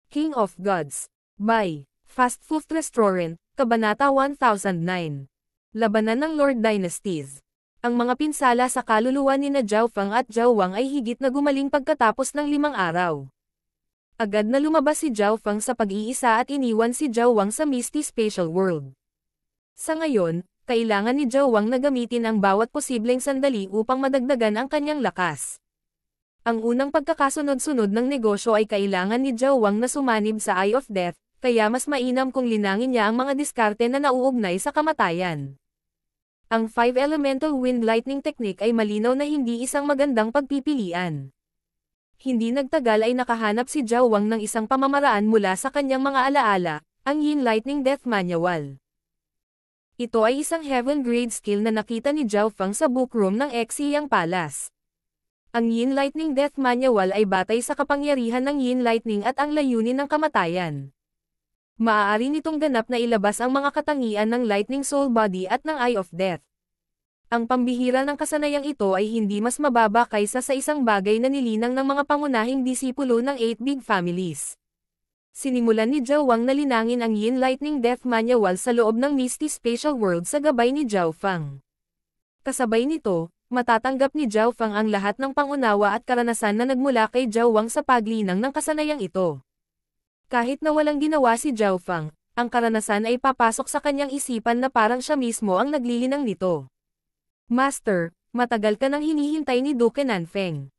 King of Gods. By Fast Food Restaurant, Kabanata 1009. Labanan ng Lord Dynasties. Ang mga pinsala sa kaluluwa ni na Zhao Feng at Zhao Wang ay higit na gumaling pagkatapos ng 5 araw. Agad na lumabas si Zhao Feng sa pag-iisa at iniwan si Zhao Wang sa Misty Spatial World. Sa ngayon, kailangan ni Zhao Wang na gamitin ang bawat posibleng sandali upang madagdagan ang kanyang lakas. Ang unang pagkakasunod-sunod ng negosyo ay kailangan ni Zhao Wang na sumanib sa Eye of Death, kaya mas mainam kung linangin niya ang mga diskarte na nauugnay sa kamatayan. Ang 5 Elemental Wind Lightning Technique ay malinaw na hindi isang magandang pagpipilian. Hindi nagtagal ay nakahanap si Zhao Wang ng isang pamamaraan mula sa kanyang mga alaala, ang Yin Lightning Death Manual. Ito ay isang heaven-grade skill na nakita ni Zhao Feng sa bookroom ng Exiyang Palace. Ang Yin Lightning Death Manual ay batay sa kapangyarihan ng Yin Lightning at ang layunin ng kamatayan. Maaari nitong ganap na ilabas ang mga katangian ng Lightning Soul Body at ng Eye of Death. Ang pambihira ng kasanayang ito ay hindi mas mababa kaysa sa isang bagay na nilinang ng mga pangunahing disipulo ng 8 Big Families. Sinimulan ni Zhao Wang na linangin ang Yin Lightning Death Manual sa loob ng Misty Spatial World sa gabay ni Zhao Feng. Kasabay nito, matatanggap ni Zhao Feng ang lahat ng pangunawa at karanasan na nagmula kay Zhao Wang sa paglinang ng kasanayang ito. Kahit na walang ginawa si Zhao Feng, ang karanasan ay papasok sa kanyang isipan na parang siya mismo ang naglilinang nito. Master, matagal ka nang hinihintay ni Duke Nanfeng.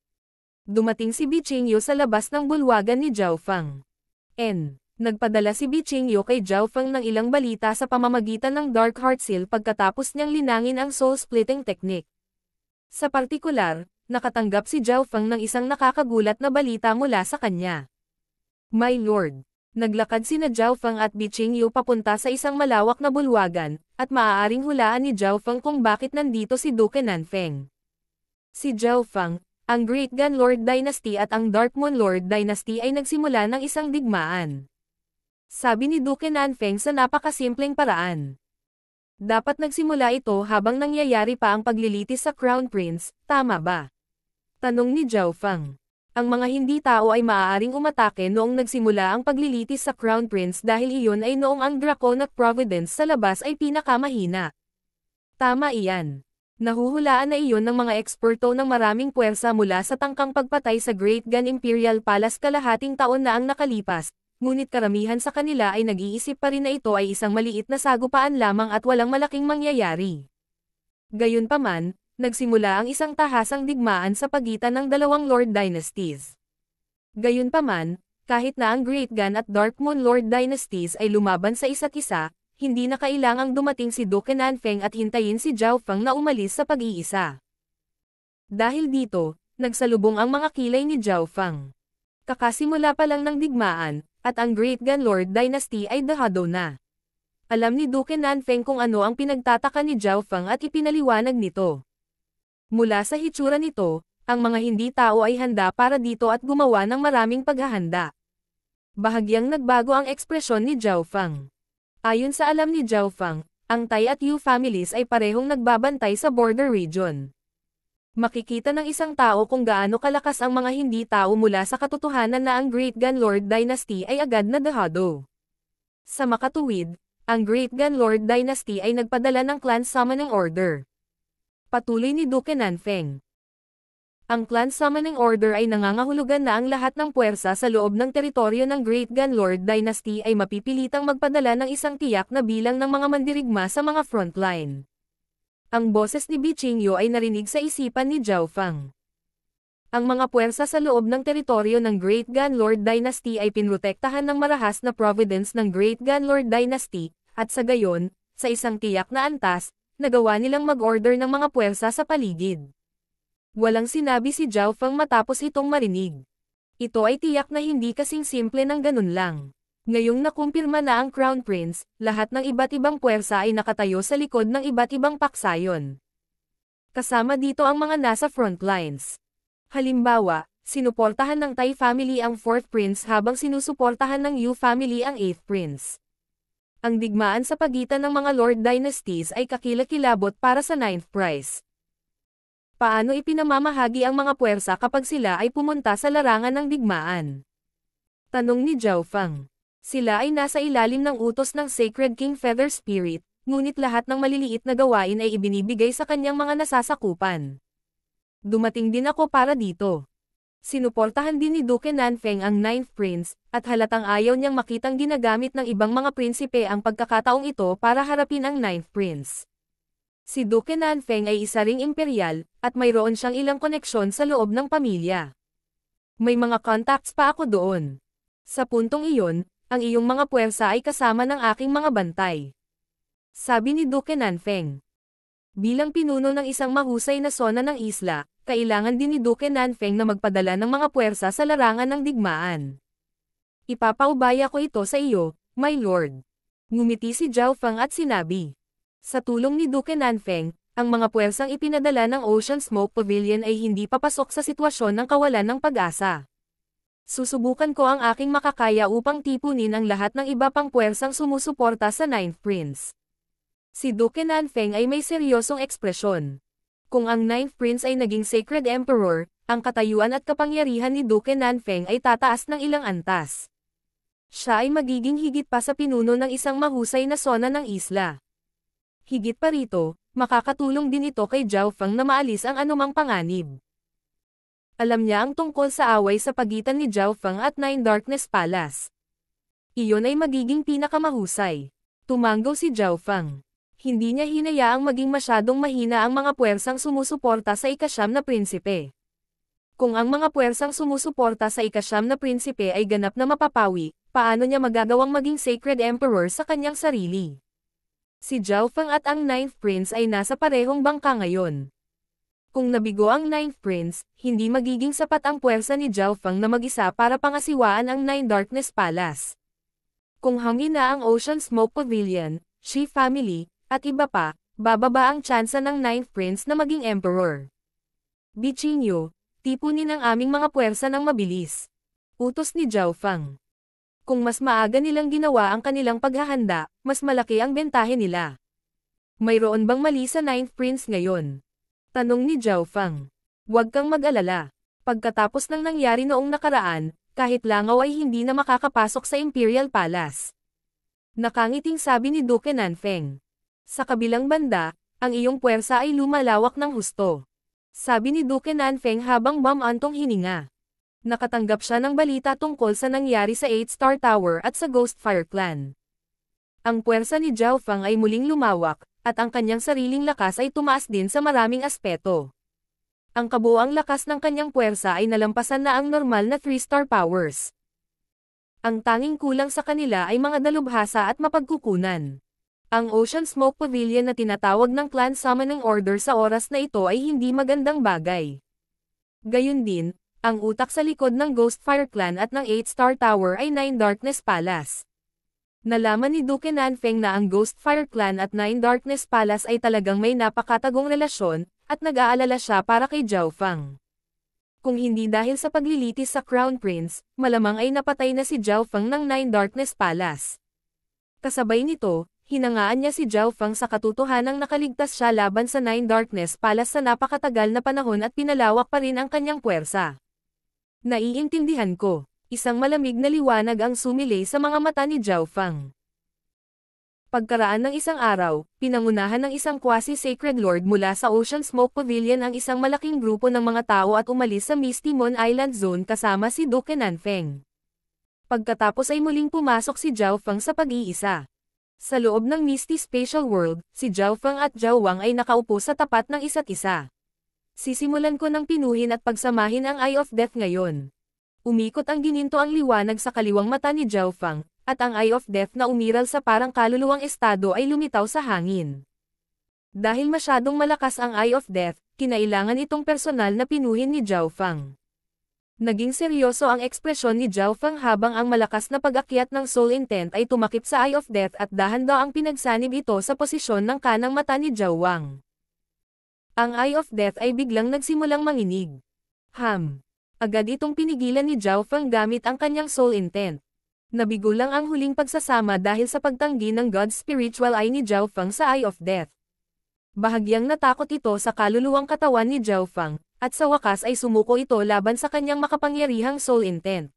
Dumating si Bi Qingyu sa labas ng bulwagan ni Zhao Feng. Nagpadala si Bi Qingyu kay Zhao Feng ng ilang balita sa pamamagitan ng Dark Heart Seal pagkatapos niyang linangin ang Soul Splitting Technique. Sa partikular, nakatanggap si Zhao Feng ng isang nakakagulat na balita mula sa kanya. My Lord, naglakad sina Zhao Feng at Bi Qingyu papunta sa isang malawak na bulwagan, at maaaring hulaan ni Zhao Feng kung bakit nandito si Duke Nanfeng. Si Zhao Feng, ang Great Gun Lord Dynasty at ang Dark Moon Lord Dynasty ay nagsimula ng isang digmaan. Sabi ni Duke Nanfeng sa napakasimpleng paraan. Dapat nagsimula ito habang nangyayari pa ang paglilitis sa Crown Prince, tama ba? Tanong ni Zhao Feng. Ang mga hindi tao ay maaaring umatake noong nagsimula ang paglilitis sa Crown Prince dahil iyon ay noong ang Draconic Providence sa labas ay pinakamahina. Tama iyan. Nahuhulaan na iyon ng mga eksperto ng maraming puwersa mula sa tangkang pagpatay sa Great Gun Imperial Palace kalahating taon na ang nakalipas, ngunit karamihan sa kanila ay nag-iisip pa rin na ito ay isang maliit na sagupaan lamang at walang malaking mangyayari. Gayunpaman, nagsimula ang isang tahasang digmaan sa pagitan ng dalawang Lord Dynasties. Gayunpaman, kahit na ang Great Gun at Dark Moon Lord Dynasties ay lumaban sa isa't isa, hindi na kailangang dumating si Duke Nanfeng at hintayin si Zhao Feng na umalis sa pag-iisa. Dahil dito, nagsalubong ang mga kilay ni Zhao Feng. Kakasimula pa lang ng digmaan, at ang Great Gun Lord Dynasty ay dahado na. Alam ni Duke Nanfeng kung ano ang pinagtataka ni Zhao Feng at ipinaliwanag nito. Mula sa hitsura nito, ang mga hindi tao ay handa para dito at gumawa ng maraming paghahanda. Bahagyang nagbago ang ekspresyon ni Zhao Feng. Ayon sa alam ni Zhao Feng, ang Tai at Yu families ay parehong nagbabantay sa border region. Makikita ng isang tao kung gaano kalakas ang mga hindi tao mula sa katotohanan na ang Great Gun Lord Dynasty ay agad na dahado. Sa makatuwid, ang Great Gun Lord Dynasty ay nagpadala ng Clan Summoning Order. Patuloy ni Duke Nanfeng. Ang Clan Summoning Order ay nangangahulugan na ang lahat ng puwersa sa loob ng teritoryo ng Great Gun Lord Dynasty ay mapipilitang magpadala ng isang tiyak na bilang ng mga mandirigma sa mga frontline. Ang boses ni Bi Qingyu ay narinig sa isipan ni Zhao Feng. Ang mga puwersa sa loob ng teritoryo ng Great Gun Lord Dynasty ay pinrotektahan ng marahas na providence ng Great Gun Lord Dynasty, at sa gayon, sa isang tiyak na antas, nagawa nilang mag-order ng mga puwersa sa paligid. Walang sinabi si Zhao Feng matapos itong marinig. Ito ay tiyak na hindi kasing simple ng ganun lang. Ngayong nakumpirma na ang Crown Prince, lahat ng iba't ibang puwersa ay nakatayo sa likod ng iba't ibang paksayon. Kasama dito ang mga nasa front lines. Halimbawa, sinuportahan ng Tai family ang 4th Prince habang sinusuportahan ng Yu family ang 8th Prince. Ang digmaan sa pagitan ng mga Lord Dynasties ay kakilakilabot para sa 9th prize. Paano ipinamamahagi ang mga puwersa kapag sila ay pumunta sa larangan ng digmaan? Tanong ni Zhao Fang. Sila ay nasa ilalim ng utos ng Sacred King Feather Spirit, ngunit lahat ng maliliit na gawain ay ibinibigay sa kanyang mga nasasakupan. Dumating din ako para dito. Sinuportahan din ni Duke Nanfeng ang Ninth Prince, at halatang ayaw niyang makitang ginagamit ng ibang mga prinsipe ang pagkakataong ito para harapin ang Ninth Prince. Si Duke Nanfeng ay isa ring imperial, at mayroon siyang ilang koneksyon sa loob ng pamilya. May mga contacts pa ako doon. Sa puntong iyon, ang iyong mga puwersa ay kasama ng aking mga bantay. Sabi ni Duke Nanfeng. Bilang pinuno ng isang mahusay na sona ng isla, kailangan din ni Duke Nanfeng na magpadala ng mga puwersa sa larangan ng digmaan. Ipapaubaya ko ito sa iyo, my lord. Ngumiti si Zhao Fang at sinabi. Sa tulong ni Duke Nanfeng, ang mga puwersang ipinadala ng Ocean Smoke Pavilion ay hindi papasok sa sitwasyon ng kawalan ng pag-asa. Susubukan ko ang aking makakaya upang tipunin ang lahat ng iba pang puwersang sumusuporta sa Ninth Prince. Si Duke Nanfeng ay may seryosong ekspresyon. Kung ang Ninth Prince ay naging Sacred Emperor, ang katayuan at kapangyarihan ni Duke Nanfeng ay tataas ng ilang antas. Siya ay magiging higit pa sa pinuno ng isang mahusay na sona ng isla. Higit pa rito, makakatulong din ito kay Zhao Fang na maalis ang anumang panganib. Alam niya ang tungkol sa away sa pagitan ni Zhao Fang at Nine Darkness Palace. Iyon ay magiging pinakamahusay. Tumanggaw si Zhao Fang. Hindi niya hinayaang maging masyadong mahina ang mga puwersang sumusuporta sa ika-9 na prinsipe. Kung ang mga puwersang sumusuporta sa ika-9 na prinsipe ay ganap na mapapawi, paano niya magagawang maging Sacred Emperor sa kanyang sarili? Si Zhao Fang at ang Ninth Prince ay nasa parehong bangka ngayon. Kung nabigo ang Ninth Prince, hindi magiging sapat ang puwersa ni Zhao Fang na mag-isa para pangasiwaan ang Nine Darkness Palace. Kung hangin na ang Ocean Smoke Pavilion, Shi family, at iba pa, bababa ang tsansa ng Ninth Prince na maging Emperor. Bichinyo, tipunin ang aming mga puwersa ng mabilis. Utos ni Zhao Fang. Kung mas maaga nilang ginawa ang kanilang paghahanda, mas malaki ang bentahe nila. Mayroon bang mali sa Ninth Prince ngayon? Tanong ni Zhao Fang. Huwag kang mag-alala. Pagkatapos ng nangyari noong nakaraan, kahit langaw ay hindi na makakapasok sa Imperial Palace. Nakangiting sabi ni Duke Nanfeng. Sa kabilang banda, ang iyong puwersa ay lumalawak ng husto. Sabi ni Duke Nanfeng habang bumantong hininga. Nakatanggap siya ng balita tungkol sa nangyari sa 8-Star Tower at sa Ghostfire Clan. Ang puwersa ni Zhao Fang ay muling lumawak, at ang kanyang sariling lakas ay tumaas din sa maraming aspeto. Ang kabuuang lakas ng kanyang puwersa ay nalampasan na ang normal na 3-star powers. Ang tanging kulang sa kanila ay mga dalubhasa at mapagkukunan. Ang Ocean Smoke Pavilion na tinatawag ng Clan Summoning Order sa oras na ito ay hindi magandang bagay. Gayun din, ang utak sa likod ng Ghostfire Clan at ng 8-Star Tower ay Nine Darkness Palace. Nalaman ni Duke Nanfeng na ang Ghostfire Clan at Nine Darkness Palace ay talagang may napakatagong relasyon, at nag-aalala siya para kay Zhao Fang. Kung hindi dahil sa paglilitis sa Crown Prince, malamang ay napatay na si Zhao Fang ng Nine Darkness Palace. Kasabay nito, hinangaan niya si Zhao Fang sa katotohanang nakaligtas siya laban sa Nine Darkness Palace sa napakatagal na panahon at pinalawak pa rin ang kanyang puwersa. Naiintindihan ko. Isang malamig na liwanag ang sumilay sa mga mata ni Zhao Fang. Pagkaraan ng isang araw, pinangunahan ng isang quasi-sacred lord mula sa Ocean Smoke Pavilion ang isang malaking grupo ng mga tao at umalis sa Misty Moon Island Zone kasama si Duke Nanfeng. Pagkatapos ay muling pumasok si Zhao Fang sa pag-iisa. Sa loob ng Misty Spatial World, si Zhao Fang at Zhao Wang ay nakaupo sa tapat ng isa't isa. Sisimulan ko ng pinuhin at pagsamahin ang Eye of Death ngayon. Umikot ang gininto ang liwanag sa kaliwang mata ni Zhao Fang, at ang Eye of Death na umiral sa parang kaluluwang estado ay lumitaw sa hangin. Dahil masyadong malakas ang Eye of Death, kinailangan itong personal na pinuhin ni Zhao Fang. Naging seryoso ang ekspresyon ni Zhao Fang habang ang malakas na pag-akyat ng Soul Intent ay tumakip sa Eye of Death at dahan-dahan ang pinagsanib ito sa posisyon ng kanang mata ni Zhao Wang. Ang Eye of Death ay biglang nagsimulang manginig. Agad itong pinigilan ni Zhao Fang gamit ang kanyang Soul Intent. Nabigo lang ang huling pagsasama dahil sa pagtanggi ng God's Spiritual Eye ni Zhao Fang sa Eye of Death. Bahagyang natakot ito sa kaluluwang katawan ni Zhao Fang, at sa wakas ay sumuko ito laban sa kanyang makapangyarihang Soul Intent.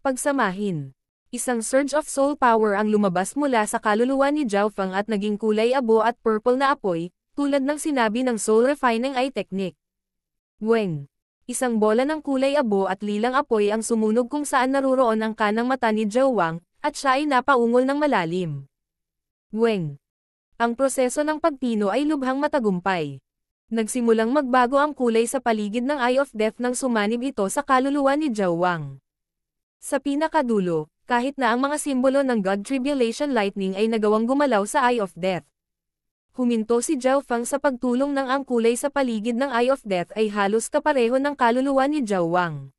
Pagsamahin. Isang surge of soul power ang lumabas mula sa kaluluwa ni Zhao Feng at naging kulay abo at purple na apoy, tulad ng sinabi ng soul refining eye technique. Weng. Isang bola ng kulay abo at lilang apoy ang sumunog kung saan naruroon ang kanang mata ni Zhao Wang, at siya ay napaungol ng malalim. Weng. Ang proseso ng pagpino ay lubhang matagumpay. Nagsimulang magbago ang kulay sa paligid ng Eye of Death nang sumanib ito sa kaluluwa ni Zhao Wang. Sa pinakadulo, kahit na ang mga simbolo ng God Tribulation Lightning ay nagawang gumalaw sa Eye of Death. Huminto si Zhao Feng sa pagtulong ng ang kulay sa paligid ng Eye of Death ay halos kapareho ng kaluluwa ni Zhao Wang.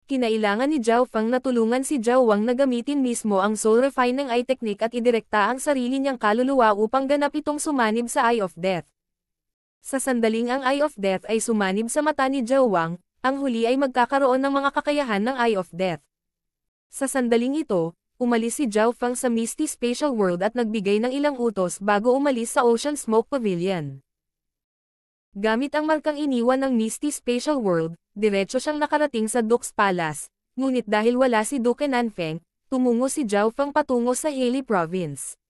Kinailangan ni Zhao Feng na tulungan si Zhao Wang na gamitin mismo ang soul refining eye technique at idirekta ang sarili niyang kaluluwa upang ganap itong sumanib sa Eye of Death. Sa sandaling ang Eye of Death ay sumanib sa mata ni Zhao Wang, ang huli ay magkakaroon ng mga kakayahan ng Eye of Death. Sa sandaling ito, umalis si Zhao Feng sa Misty Spatial World at nagbigay ng ilang utos bago umalis sa Ocean Smoke Pavilion. Gamit ang markang iniwan ng Misty Spatial World, diretso siyang nakarating sa Duke's Palace, ngunit dahil wala si Duke Nanfeng, tumungo si Zhao Feng patungo sa Heili Province.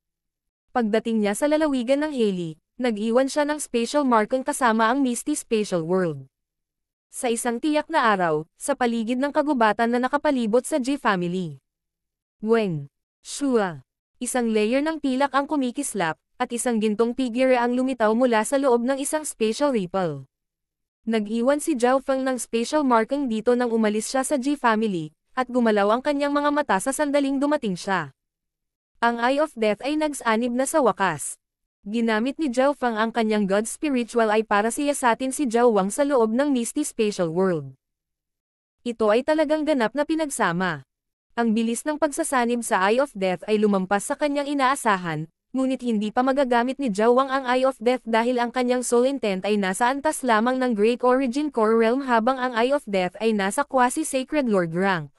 Pagdating niya sa lalawigan ng Heili, nag-iwan siya ng spatial markang kasama ang Misty Spatial World. Sa isang tiyak na araw, sa paligid ng kagubatan na nakapalibot sa Ji family. Weng. Shua. Isang layer ng pilak ang kumikislap, at isang gintong figure ang lumitaw mula sa loob ng isang spatial ripple. Nag-iwan si Zhao Feng ng spatial marking dito nang umalis siya sa Ji family, at gumalaw ang kanyang mga mata sa sandaling dumating siya. Ang Eye of Death ay nagsanib na sa wakas. Ginamit ni Zhao Feng ang kanyang God Spiritual Eye para siyasatin si Zhao Wang sa loob ng Misty Spatial World. Ito ay talagang ganap na pinagsama. Ang bilis ng pagsasanib sa Eye of Death ay lumampas sa kanyang inaasahan, ngunit hindi pa magagamit ni Zhao Wang ang Eye of Death dahil ang kanyang soul intent ay nasa antas lamang ng Great Origin Core Realm habang ang Eye of Death ay nasa Quasi-Sacred Lord rank.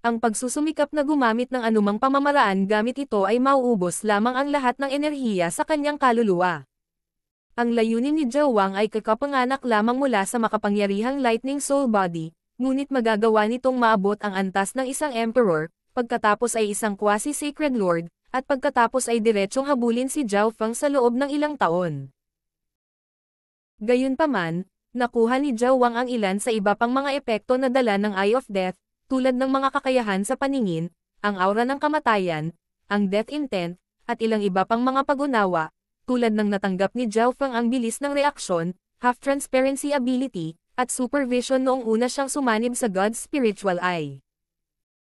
Ang pagsusumikap na gumamit ng anumang pamamaraan gamit ito ay mauubos lamang ang lahat ng enerhiya sa kanyang kaluluwa. Ang layunin ni Zhao Wang ay kakapanganak lamang mula sa makapangyarihang Lightning Soul Body, ngunit magagawa nitong maabot ang antas ng isang Emperor, pagkatapos ay isang Quasi-Sacred Lord, at pagkatapos ay diretsyong habulin si Zhao Feng sa loob ng ilang taon. Gayunpaman, nakuha ni Zhao Wang ang ilan sa iba pang mga epekto na dala ng Eye of Death, tulad ng mga kakayahan sa paningin, ang aura ng kamatayan, ang death intent, at ilang iba pang mga pag-unawa, tulad ng natanggap ni Zhao Feng ang bilis ng reaksyon, half-transparency ability, at supervision noong una siyang sumanib sa God's Spiritual Eye.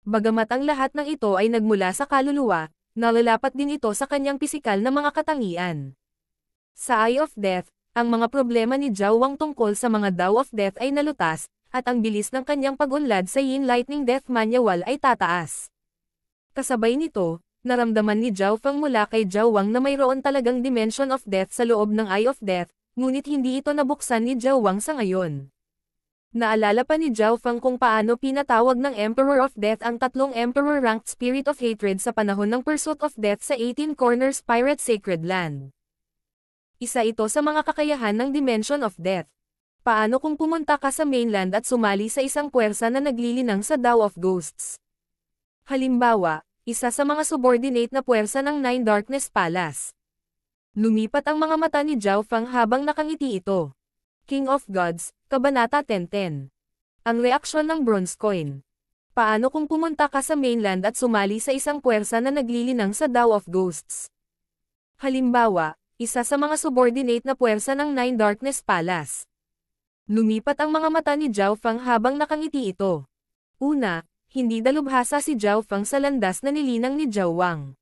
Bagamat ang lahat ng ito ay nagmula sa kaluluwa, nalalapat din ito sa kanyang pisikal na mga katangian. Sa Eye of Death, ang mga problema ni Zhao Wang tungkol sa mga Dao of Death ay nalutas, at ang bilis ng kanyang pag-unlad sa Yin Lightning Death Manual ay tataas. Kasabay nito, naramdaman ni Zhao Feng mula kay Zhao Wang na mayroon talagang Dimension of Death sa loob ng Eye of Death, ngunit hindi ito nabuksan ni Zhao Wang sa ngayon. Naalala pa ni Zhao Feng kung paano pinatawag ng Emperor of Death ang tatlong Emperor-ranked Spirit of Hatred sa panahon ng Pursuit of Death sa 18 Corners Pirate Sacred Land. Isa ito sa mga kakayahan ng Dimension of Death. Paano kung pumunta ka sa mainland at sumali sa isang puwersa na naglilinang sa Dao of Ghosts? Halimbawa, isa sa mga subordinate na puwersa ng Nine Darkness Palace. Lumipat ang mga mata ni Zhao Feng habang nakangiti ito. King of Gods, Kabanata 10:10. Ang reaksyon ng Bronze Coin. Paano kung pumunta ka sa mainland at sumali sa isang puwersa na naglilinang sa Dao of Ghosts? Halimbawa, isa sa mga subordinate na puwersa ng Nine Darkness Palace. Lumipat ang mga mata ni Zhao Feng habang nakangiti ito. Una, hindi dalubhasa si Zhao Feng sa landas na nilinang ni Zhao Wang.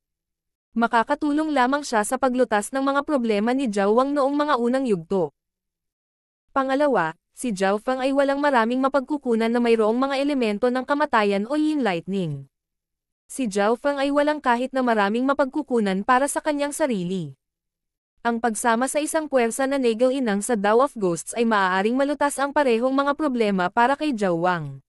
Makakatulong lamang siya sa paglutas ng mga problema ni Zhao Wang noong mga unang yugto. Pangalawa, si Zhao Feng ay walang maraming mapagkukunan na mayroong mga elemento ng kamatayan o Yin Lightning. Si Zhao Feng ay walang kahit na maraming mapagkukunan para sa kanyang sarili. Ang pagsama sa isang puwersa na nagle-inang sa Dao of Ghosts ay maaaring malutas ang parehong mga problema para kay Zhao Wang.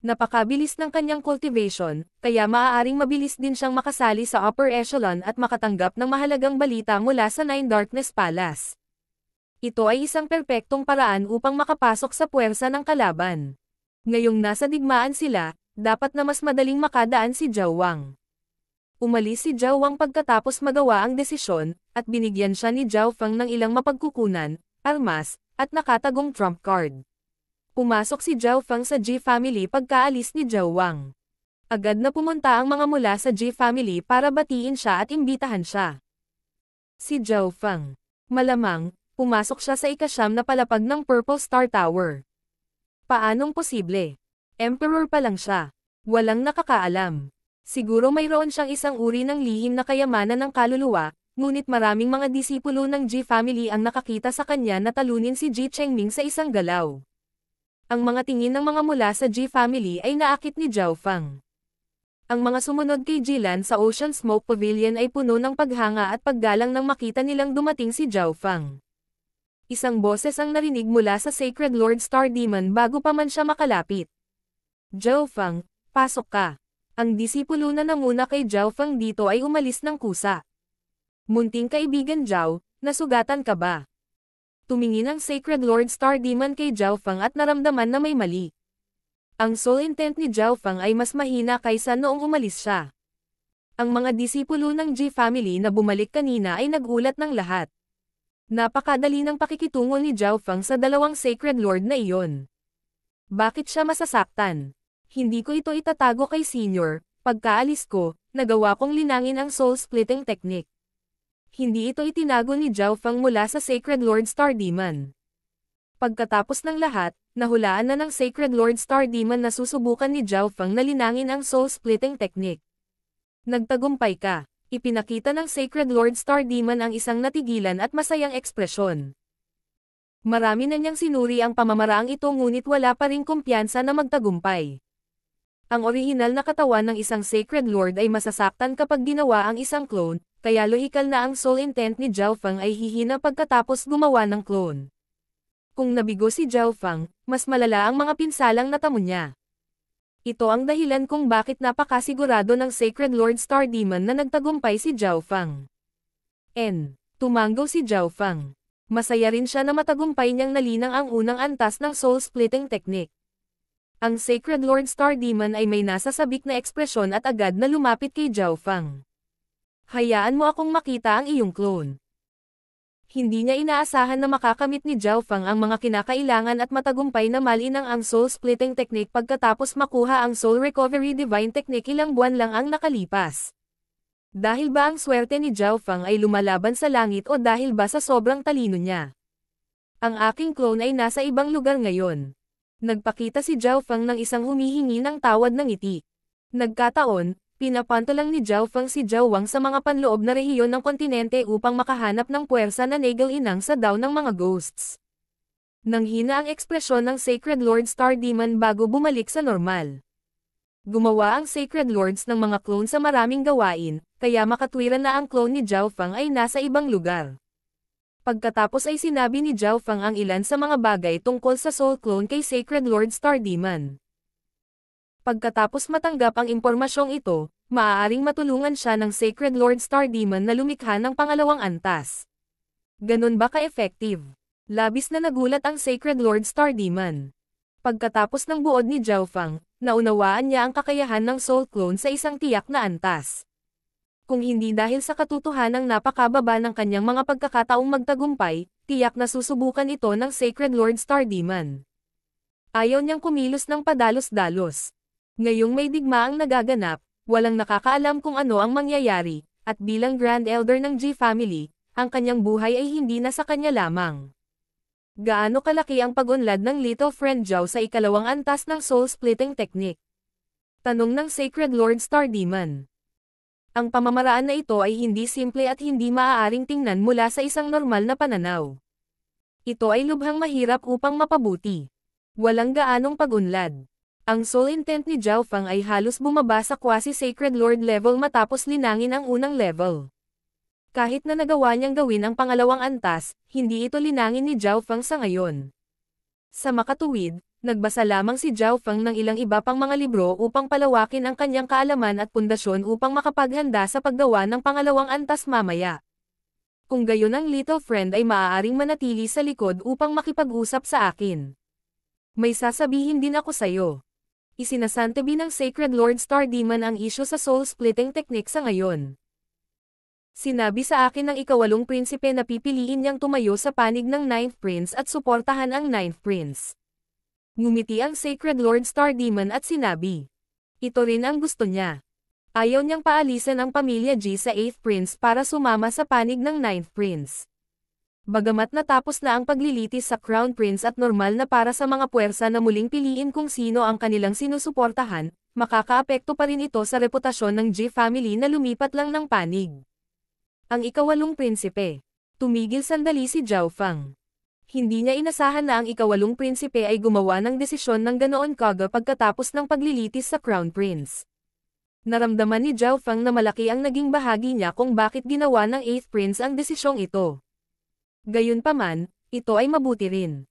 Napakabilis ng kanyang cultivation, kaya maaaring mabilis din siyang makasali sa upper echelon at makatanggap ng mahalagang balita mula sa Nine Darkness Palace. Ito ay isang perpektong paraan upang makapasok sa puwersa ng kalaban. Ngayong nasa digmaan sila, Dapat na mas madaling makadaan si Zhao Wang. Umalis si Zhao Wang pagkatapos magawa ang desisyon, at binigyan siya ni Zhao Feng ng ilang mapagkukunan, armas, at nakatagong trump card. Pumasok si Zhao Feng sa Ji family pagkaalis ni Zhao Wang. Agad na pumunta ang mga mula sa Ji family para batiin siya at imbitahan siya. Si Zhao Feng. Malamang, pumasok siya sa ika-9 na palapag ng Purple Star Tower. Paanong posible? Emperor pa lang siya. Walang nakakaalam. Siguro mayroon siyang isang uri ng lihim na kayamanan ng kaluluwa, ngunit maraming mga disipulo ng Ji family ang nakakita sa kanya na talunin si Ji Chengming sa isang galaw. Ang mga tingin ng mga mula sa Ji family ay naakit ni Zhao Feng. Ang mga sumunod kay Jilan sa Ocean Smoke Pavilion ay puno ng paghanga at paggalang nang makita nilang dumating si Zhao Feng. Isang boses ang narinig mula sa Sacred Lord Star Demon bago pa man siya makalapit. Zhao Feng, pasok ka. Ang disipulo na namuna kay Zhao Feng dito ay umalis ng kusa. Munting kaibigan Zhao, nasugatan ka ba? Tumingin ang Sacred Lord Star Demon kay Zhao Feng at naramdaman na may mali. Ang soul intent ni Zhao Feng ay mas mahina kaysa noong umalis siya. Ang mga disipulo ng Ji family na bumalik kanina ay nagulat ng lahat. Napakadali ng pakikitungo ni Zhao Feng sa dalawang Sacred Lord na iyon. Bakit siya masasaktan? Hindi ko ito itatago kay Senior, pagkaalis ko, nagawa kong linangin ang soul-splitting technique. Hindi ito itinago ni Zhao Feng mula sa Sacred Lord Star Demon. Pagkatapos ng lahat, nahulaan na ng Sacred Lord Star Demon na susubukan ni Zhao Feng na linangin ang soul-splitting technique. Nagtagumpay ka. Ipinakita ng Sacred Lord Star Demon ang isang natigilan at masayang ekspresyon. Marami na niyang sinuri ang pamamaraang ito ngunit wala pa ring kumpiyansa na magtagumpay. Ang orihinal na katawan ng isang Sacred Lord ay masasaktan kapag ginawa ang isang clone, kaya lohikal na ang soul intent ni Zhao Feng ay hihina pagkatapos gumawa ng clone. Kung nabigo si Zhao Feng, mas malala ang mga pinsalang natamo niya. Ito ang dahilan kung bakit napakasigurado ng Sacred Lord Star Demon na nagtagumpay si Zhao Feng. Tumanggo si Zhao Feng. Masaya rin siya na matagumpay niyang nalinang ang unang antas ng soul-splitting technique. Ang Sacred Lord Star Demon ay may nasasabik na ekspresyon at agad na lumapit kay Zhao Feng. Hayaan mo akong makita ang iyong clone. Hindi niya inaasahan na makakamit ni Zhao Feng ang mga kinakailangan at matagumpay na malinang ang soul-splitting technique pagkatapos makuha ang Soul Recovery Divine Technique ilang buwan lang ang nakalipas. Dahil ba ang swerte ni Zhao Feng ay lumalaban sa langit o dahil ba sa sobrang talino niya? Ang aking clone ay nasa ibang lugar ngayon. Nagpakita si Zhao Feng ng isang humihingi ng tawad ng ngiti. Nagkataon, pinapanto lang ni Zhao Feng si Zhao Wang sa mga panloob na rehiyon ng kontinente upang makahanap ng puwersa na nagal-inang sa daw ng mga ghosts. Nanghina ang ekspresyon ng Sacred Lord Star Demon bago bumalik sa normal. Gumawa ang Sacred Lords ng mga clone sa maraming gawain, kaya makatwiran na ang clone ni Zhao Feng ay nasa ibang lugar. Pagkatapos ay sinabi ni Zhao Feng ang ilan sa mga bagay tungkol sa Soul Clone kay Sacred Lord Star Demon. Pagkatapos matanggap ang impormasyong ito, maaaring matulungan siya ng Sacred Lord Star Demon na lumikha ng pangalawang antas. Ganun ba ka-effective? Labis na nagulat ang Sacred Lord Star Demon. Pagkatapos ng buod ni Zhao Feng, naunawaan niya ang kakayahan ng Soul Clone sa isang tiyak na antas. Kung hindi dahil sa katotohanang napakababa ng kanyang mga pagkakataong magtagumpay, tiyak na susubukan ito ng Sacred Lord Star Demon. Ayaw niyang kumilos ng padalos-dalos. Ngayong may digmaang nagaganap, walang nakakaalam kung ano ang mangyayari, at bilang Grand Elder ng Ji family, ang kanyang buhay ay hindi na sa kanya lamang. Gaano kalaki ang pag-unlad ng Little Friend Zhao sa ikalawang antas ng soul-splitting technique? Tanong ng Sacred Lord Star Demon. Ang pamamaraan na ito ay hindi simple at hindi maaaring tingnan mula sa isang normal na pananaw. Ito ay lubhang mahirap upang mapabuti. Walang gaanong pag-unlad. Ang soul intent ni Zhao Feng ay halos bumaba sa quasi-sacred lord level matapos linangin ang unang level. Kahit na nagawa niyang gawin ang pangalawang antas, hindi ito linangin ni Zhao Feng sa ngayon. Sa makatuwid, nagbasa lamang si Zhao Feng ng ilang iba pang mga libro upang palawakin ang kanyang kaalaman at pundasyon upang makapaghanda sa paggawa ng pangalawang antas mamaya. Kung gayon ang little friend ay maaaring manatili sa likod upang makipag-usap sa akin. May sasabihin din ako sa'yo. Isinasantabi ng Sacred Lord Star Demon ang issue sa soul-splitting technique sa ngayon. Sinabi sa akin ng ikawalong prinsipe na pipiliin niyang tumayo sa panig ng Ninth Prince at suportahan ang Ninth Prince. Ngumiti ang Sacred Lord Star Demon at sinabi, ito rin ang gusto niya. Ayaw niyang paalisan ang pamilya G sa 8th Prince para sumama sa panig ng 9th Prince. Bagamat natapos na ang paglilitis sa Crown Prince at normal na para sa mga puwersa na muling piliin kung sino ang kanilang sinusuportahan, makakaapekto pa rin ito sa reputasyon ng G family na lumipat lang ng panig. Ang ikawalong prinsipe. Tumigil sandali si Zhao Fang. Hindi niya inasahan na ang ikawalong prinsipe ay gumawa ng desisyon ng ganoon kaga pagkatapos ng paglilitis sa Crown Prince. Naramdaman ni Zhao Fang na malaki ang naging bahagi niya kung bakit ginawa ng 8th Prince ang desisyong ito. Gayunpaman, ito ay mabuti rin.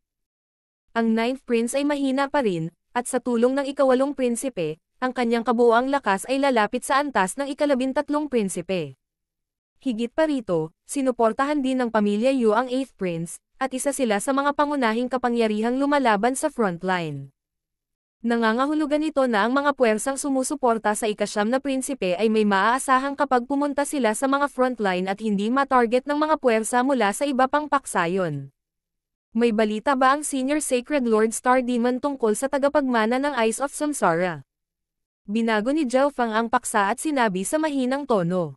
Ang 9th Prince ay mahina pa rin, at sa tulong ng ikawalong prinsipe, ang kanyang kabuoang lakas ay lalapit sa antas ng ikalabintatlong prinsipe. Higit pa rito, sinuportahan din ng pamilya Yu ang 8th Prince, at isa sila sa mga pangunahing kapangyarihang lumalaban sa frontline. Nangangahulugan ito na ang mga puwersang sumusuporta sa ikasyam na prinsipe ay may maaasahang kapag pumunta sila sa mga frontline at hindi matarget ng mga puwersa mula sa iba pang paksayon. May balita ba ang Senior Sacred Lord Star Demon tungkol sa tagapagmana ng Eyes of Samsara? Binago ni Zhao Fang ang paksa at sinabi sa mahinang tono.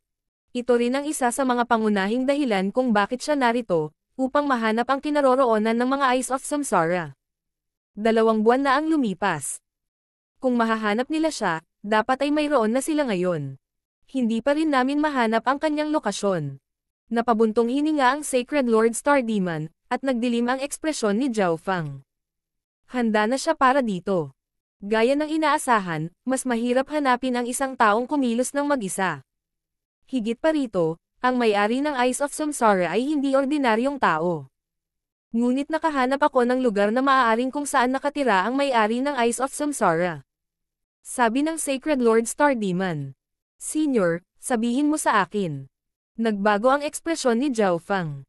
Ito rin ang isa sa mga pangunahing dahilan kung bakit siya narito, upang mahanap ang kinaroroonan ng mga Eyes of Samsara. 2 buwan na ang lumipas. Kung mahahanap nila siya, dapat ay mayroon na sila ngayon. Hindi pa rin namin mahanap ang kanyang lokasyon. Napabuntong hininga ang Sacred Lord Star Demon, at nagdilim ang ekspresyon ni Zhao Fang. Handa na siya para dito. Gaya ng inaasahan, mas mahirap hanapin ang isang taong kumilos ng mag-isa. Higit pa rito, ang may-ari ng Eyes of Samsara ay hindi ordinaryong tao. Ngunit nakahanap ako ng lugar na maaaring kung saan nakatira ang may-ari ng Eyes of Samsara. Sabi ng Sacred Lord Star Demon. Senior, sabihin mo sa akin. Nagbago ang ekspresyon ni Zhao Fang.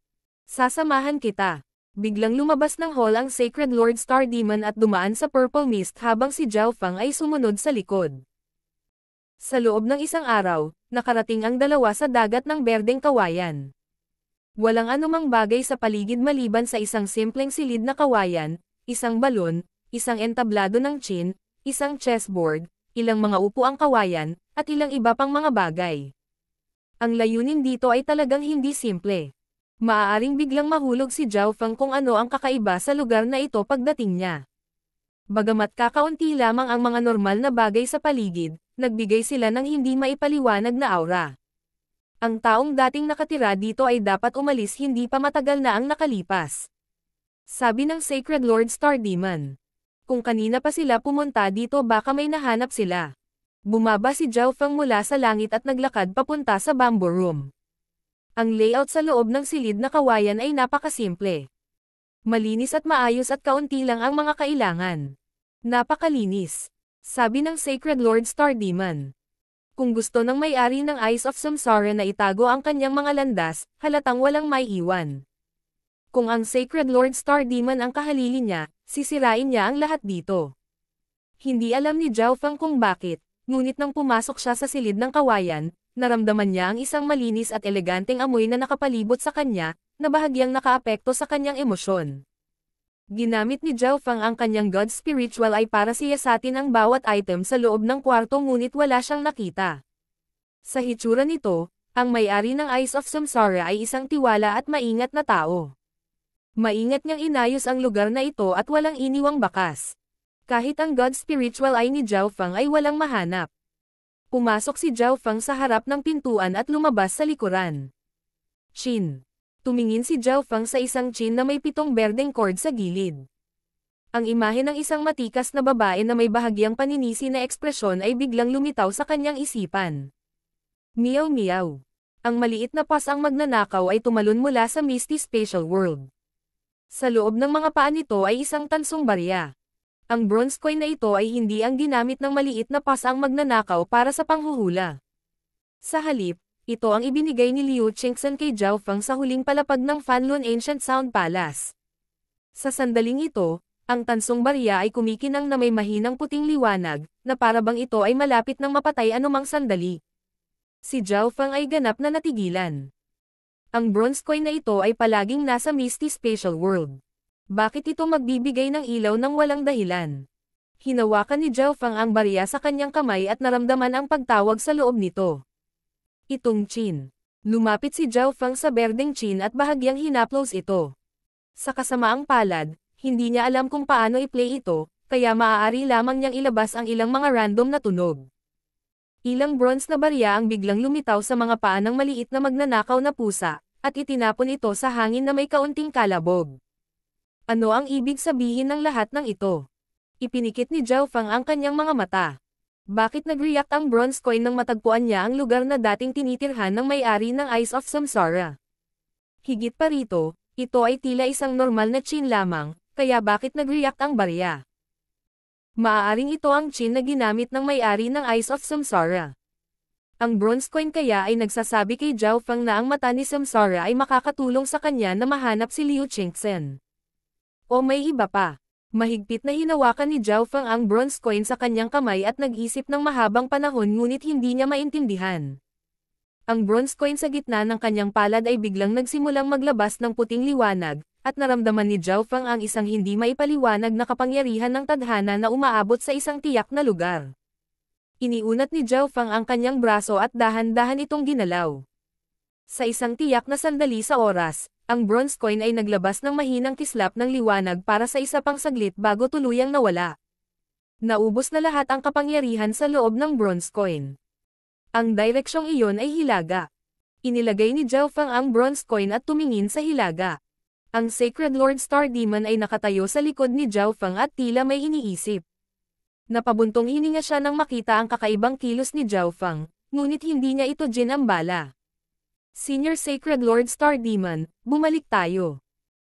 Sasamahan kita. Biglang lumabas ng hall ang Sacred Lord Star Demon at dumaan sa purple mist habang si Zhao Fang ay sumunod sa likod. Sa loob ng isang araw, nakarating ang dalawa sa dagat ng berdeng kawayan. Walang anumang bagay sa paligid maliban sa isang simpleng silid na kawayan, isang balon, isang entablado ng chin, isang chessboard, ilang mga upuang kawayan, at ilang iba pang mga bagay. Ang layunin dito ay talagang hindi simple. Maaaring biglang mahulog si Zhao Fang kung ano ang kakaiba sa lugar na ito pagdating niya. Bagamat kakaunti lamang ang mga normal na bagay sa paligid, nagbigay sila ng hindi maipaliwanag na aura. Ang taong dating nakatira dito ay dapat umalis hindi pa matagal na ang nakalipas. Sabi ng Sacred Lord Star Demon. Kung kanina pa sila pumunta dito baka may nahanap sila. Bumaba si Zhao Fang mula sa langit at naglakad papunta sa bamboo room. Ang layout sa loob ng silid na kawayan ay napakasimple. Malinis at maayos at kaunti lang ang mga kailangan. Napakalinis. Sabi ng Sacred Lord Star Demon. Kung gusto ng may-ari ng Eyes of Samsara na itago ang kanyang mga landas, halatang walang may iwan. Kung ang Sacred Lord Star Demon ang kahalili niya, sisirain niya ang lahat dito. Hindi alam ni Zhao Fang kung bakit, ngunit nang pumasok siya sa silid ng kawayan, naramdaman niya ang isang malinis at eleganteng amoy na nakapalibot sa kanya, na bahagyang nakaapekto sa kanyang emosyon. Ginamit ni Zhao Fang ang kanyang God Spiritual Eye para siyasatin ang bawat item sa loob ng kwarto ngunit wala siyang nakita. Sa hitsura nito, ang may-ari ng Eyes of Samsara ay isang tiwala at maingat na tao. Maingat niyang inayos ang lugar na ito at walang iniwang bakas. Kahit ang God Spiritual Eye ni Zhao Fang ay walang mahanap. Pumasok si Zhao Fang sa harap ng pintuan at lumabas sa likuran. Chin. Tumingin si Zhao Fang sa isang chin na may 7 berdeng cord sa gilid. Ang imahe ng isang matikas na babae na may bahagyang paninisi na ekspresyon ay biglang lumitaw sa kanyang isipan. Meow meow. Ang maliit na pas ang magnanakaw ay tumalon mula sa Misty Spatial World. Sa loob ng mga paa nito ay isang tansong barya. Ang bronze coin na ito ay hindi ang ginamit ng maliit na pas ang magnanakaw para sa panghuhula. Sa halip, ito ang ibinigay ni Liu Qingxan kay Zhao Fang sa huling palapag ng Fanlun Ancient Sound Palace. Sa sandaling ito, Ang tansong barya ay kumikinang na may mahinang puting liwanag, na para bang ito ay malapit ng mapatay anumang sandali. Si Zhao Feng ay ganap na natigilan. Ang bronze coin na ito ay palaging nasa Misty Spatial World. Bakit ito magbibigay ng ilaw ng walang dahilan? Hinawakan ni Zhao Feng ang barya sa kanyang kamay at naramdaman ang pagtawag sa loob nito. Itong Qin. Lumapit si Zhao Feng sa berdeng Qin at bahagyang hinaplos ito. Sa kasamaang palad, hindi niya alam kung paano i-play ito, kaya maaari lamang niyang ilabas ang ilang mga random na tunog. Ilang bronze na barya ang biglang lumitaw sa mga paa ng maliit na magnanakaw na pusa, at itinapon ito sa hangin na may kaunting kalabog. Ano ang ibig sabihin ng lahat ng ito? Ipinikit ni Zhao Feng ang kanyang mga mata. Bakit nag-react ang bronze coin nang matagpuan niya ang lugar na dating tinitirhan ng may-ari ng Eyes of Samsara? Higit pa rito, ito ay tila isang normal na Qin lamang, kaya bakit nag-react ang barya? Maaaring ito ang Qin na ginamit ng may-ari ng Eyes of Samsara. Ang bronze coin kaya ay nagsasabi kay Zhao Feng na ang mata ni Samsara ay makakatulong sa kanya na mahanap si Liu Qingzhen. O may iba pa. Mahigpit na hinawakan ni Zhao Feng ang bronze coin sa kanyang kamay at nag-isip ng mahabang panahon ngunit hindi niya maintindihan. Ang bronze coin sa gitna ng kanyang palad ay biglang nagsimulang maglabas ng puting liwanag, at naramdaman ni Zhao Feng ang isang hindi maipaliwanag na kapangyarihan ng tadhana na umaabot sa isang tiyak na lugar. Iniunat ni Zhao Feng ang kanyang braso at dahan-dahan itong ginalaw. Sa isang tiyak na sandali sa oras, ang bronze coin ay naglabas ng mahinang kislap ng liwanag para sa isa pang saglit bago tuluyang nawala. Naubos na lahat ang kapangyarihan sa loob ng bronze coin. Ang direksyong iyon ay hilaga. Inilagay ni Zhao Feng ang bronze coin at tumingin sa hilaga. Ang Sacred Lord Star Demon ay nakatayo sa likod ni Zhao Feng at tila may iniisip. Napabuntong hininga siya nang makita ang kakaibang kilos ni Zhao Feng, ngunit hindi niya ito ginambala. Senior Sacred Lord Star Demon, bumalik tayo.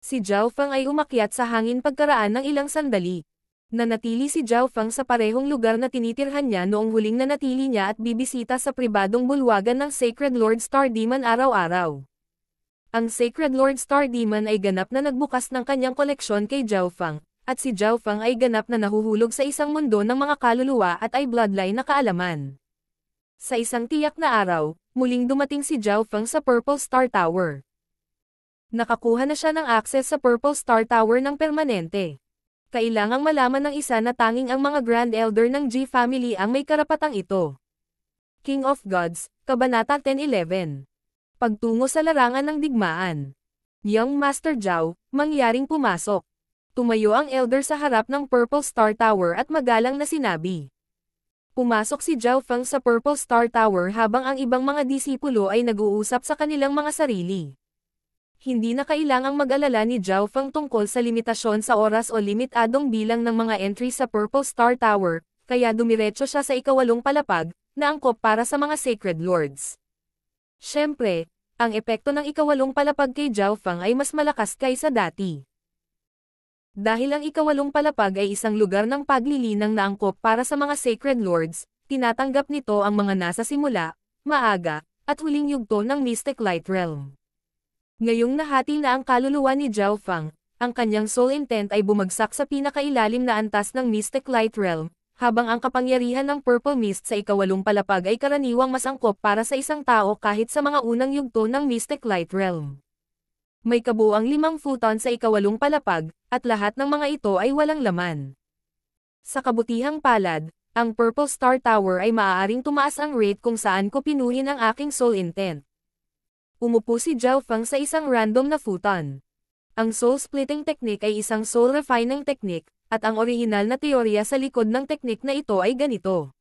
Si Zhao Feng ay umakyat sa hangin pagkaraan ng ilang sandali. Nanatili si Zhao Feng sa parehong lugar na tinitirhan niya noong huling nanatili niya at bibisita sa pribadong bulwagan ng Sacred Lord Star Demon araw-araw. Ang Sacred Lord Star Demon ay ganap na nagbukas ng kanyang koleksyon kay Zhao Feng, at si Zhao Feng ay ganap na nahuhulog sa isang mundo ng mga kaluluwa at ay bloodline na kaalaman. Sa isang tiyak na araw, muling dumating si Zhao Feng sa Purple Star Tower. Nakakuha na siya ng access sa Purple Star Tower ng permanente. Kailangang malaman ng isa na tanging ang mga Grand Elder ng G Family ang may karapatang ito. King of Gods, Kabanata 10:11. Pagtungo sa larangan ng digmaan. Young Master Zhao, mangyaring pumasok. Tumayo ang Elder sa harap ng Purple Star Tower at magalang na sinabi. Pumasok si Zhao Feng sa Purple Star Tower habang ang ibang mga disipulo ay nag-uusap sa kanilang mga sarili. Hindi na kailangang mag-alala ni Zhao Feng tungkol sa limitasyon sa oras o limitadong bilang ng mga entry sa Purple Star Tower, kaya dumiretso siya sa ikawalong palapag, na angkop para sa mga Sacred Lords. Siyempre, ang epekto ng ikawalong palapag kay Zhao Feng ay mas malakas kaysa dati. Dahil ang ikawalong palapag ay isang lugar ng paglilinang na angkop para sa mga Sacred Lords, tinatanggap nito ang mga nasa simula, maaga, at huling yugto ng Mystic Light Realm. Ngayong nahati na ang kaluluwa ni Zhao Feng, ang kanyang soul intent ay bumagsak sa pinakailalim na antas ng Mystic Light Realm, habang ang kapangyarihan ng Purple Mist sa ikawalong palapag ay karaniwang mas angkop para sa isang tao kahit sa mga unang yugto ng Mystic Light Realm. May kabuuang 5 futon sa ikawalong palapag, at lahat ng mga ito ay walang laman. Sa kabutihang palad, ang Purple Star Tower ay maaaring tumaas ang rate kung saan ko pinuhin ang aking soul intent. Umupo si Zhao Feng sa isang random na futon. Ang soul splitting technique ay isang soul refining technique, at ang orihinal na teorya sa likod ng technique na ito ay ganito.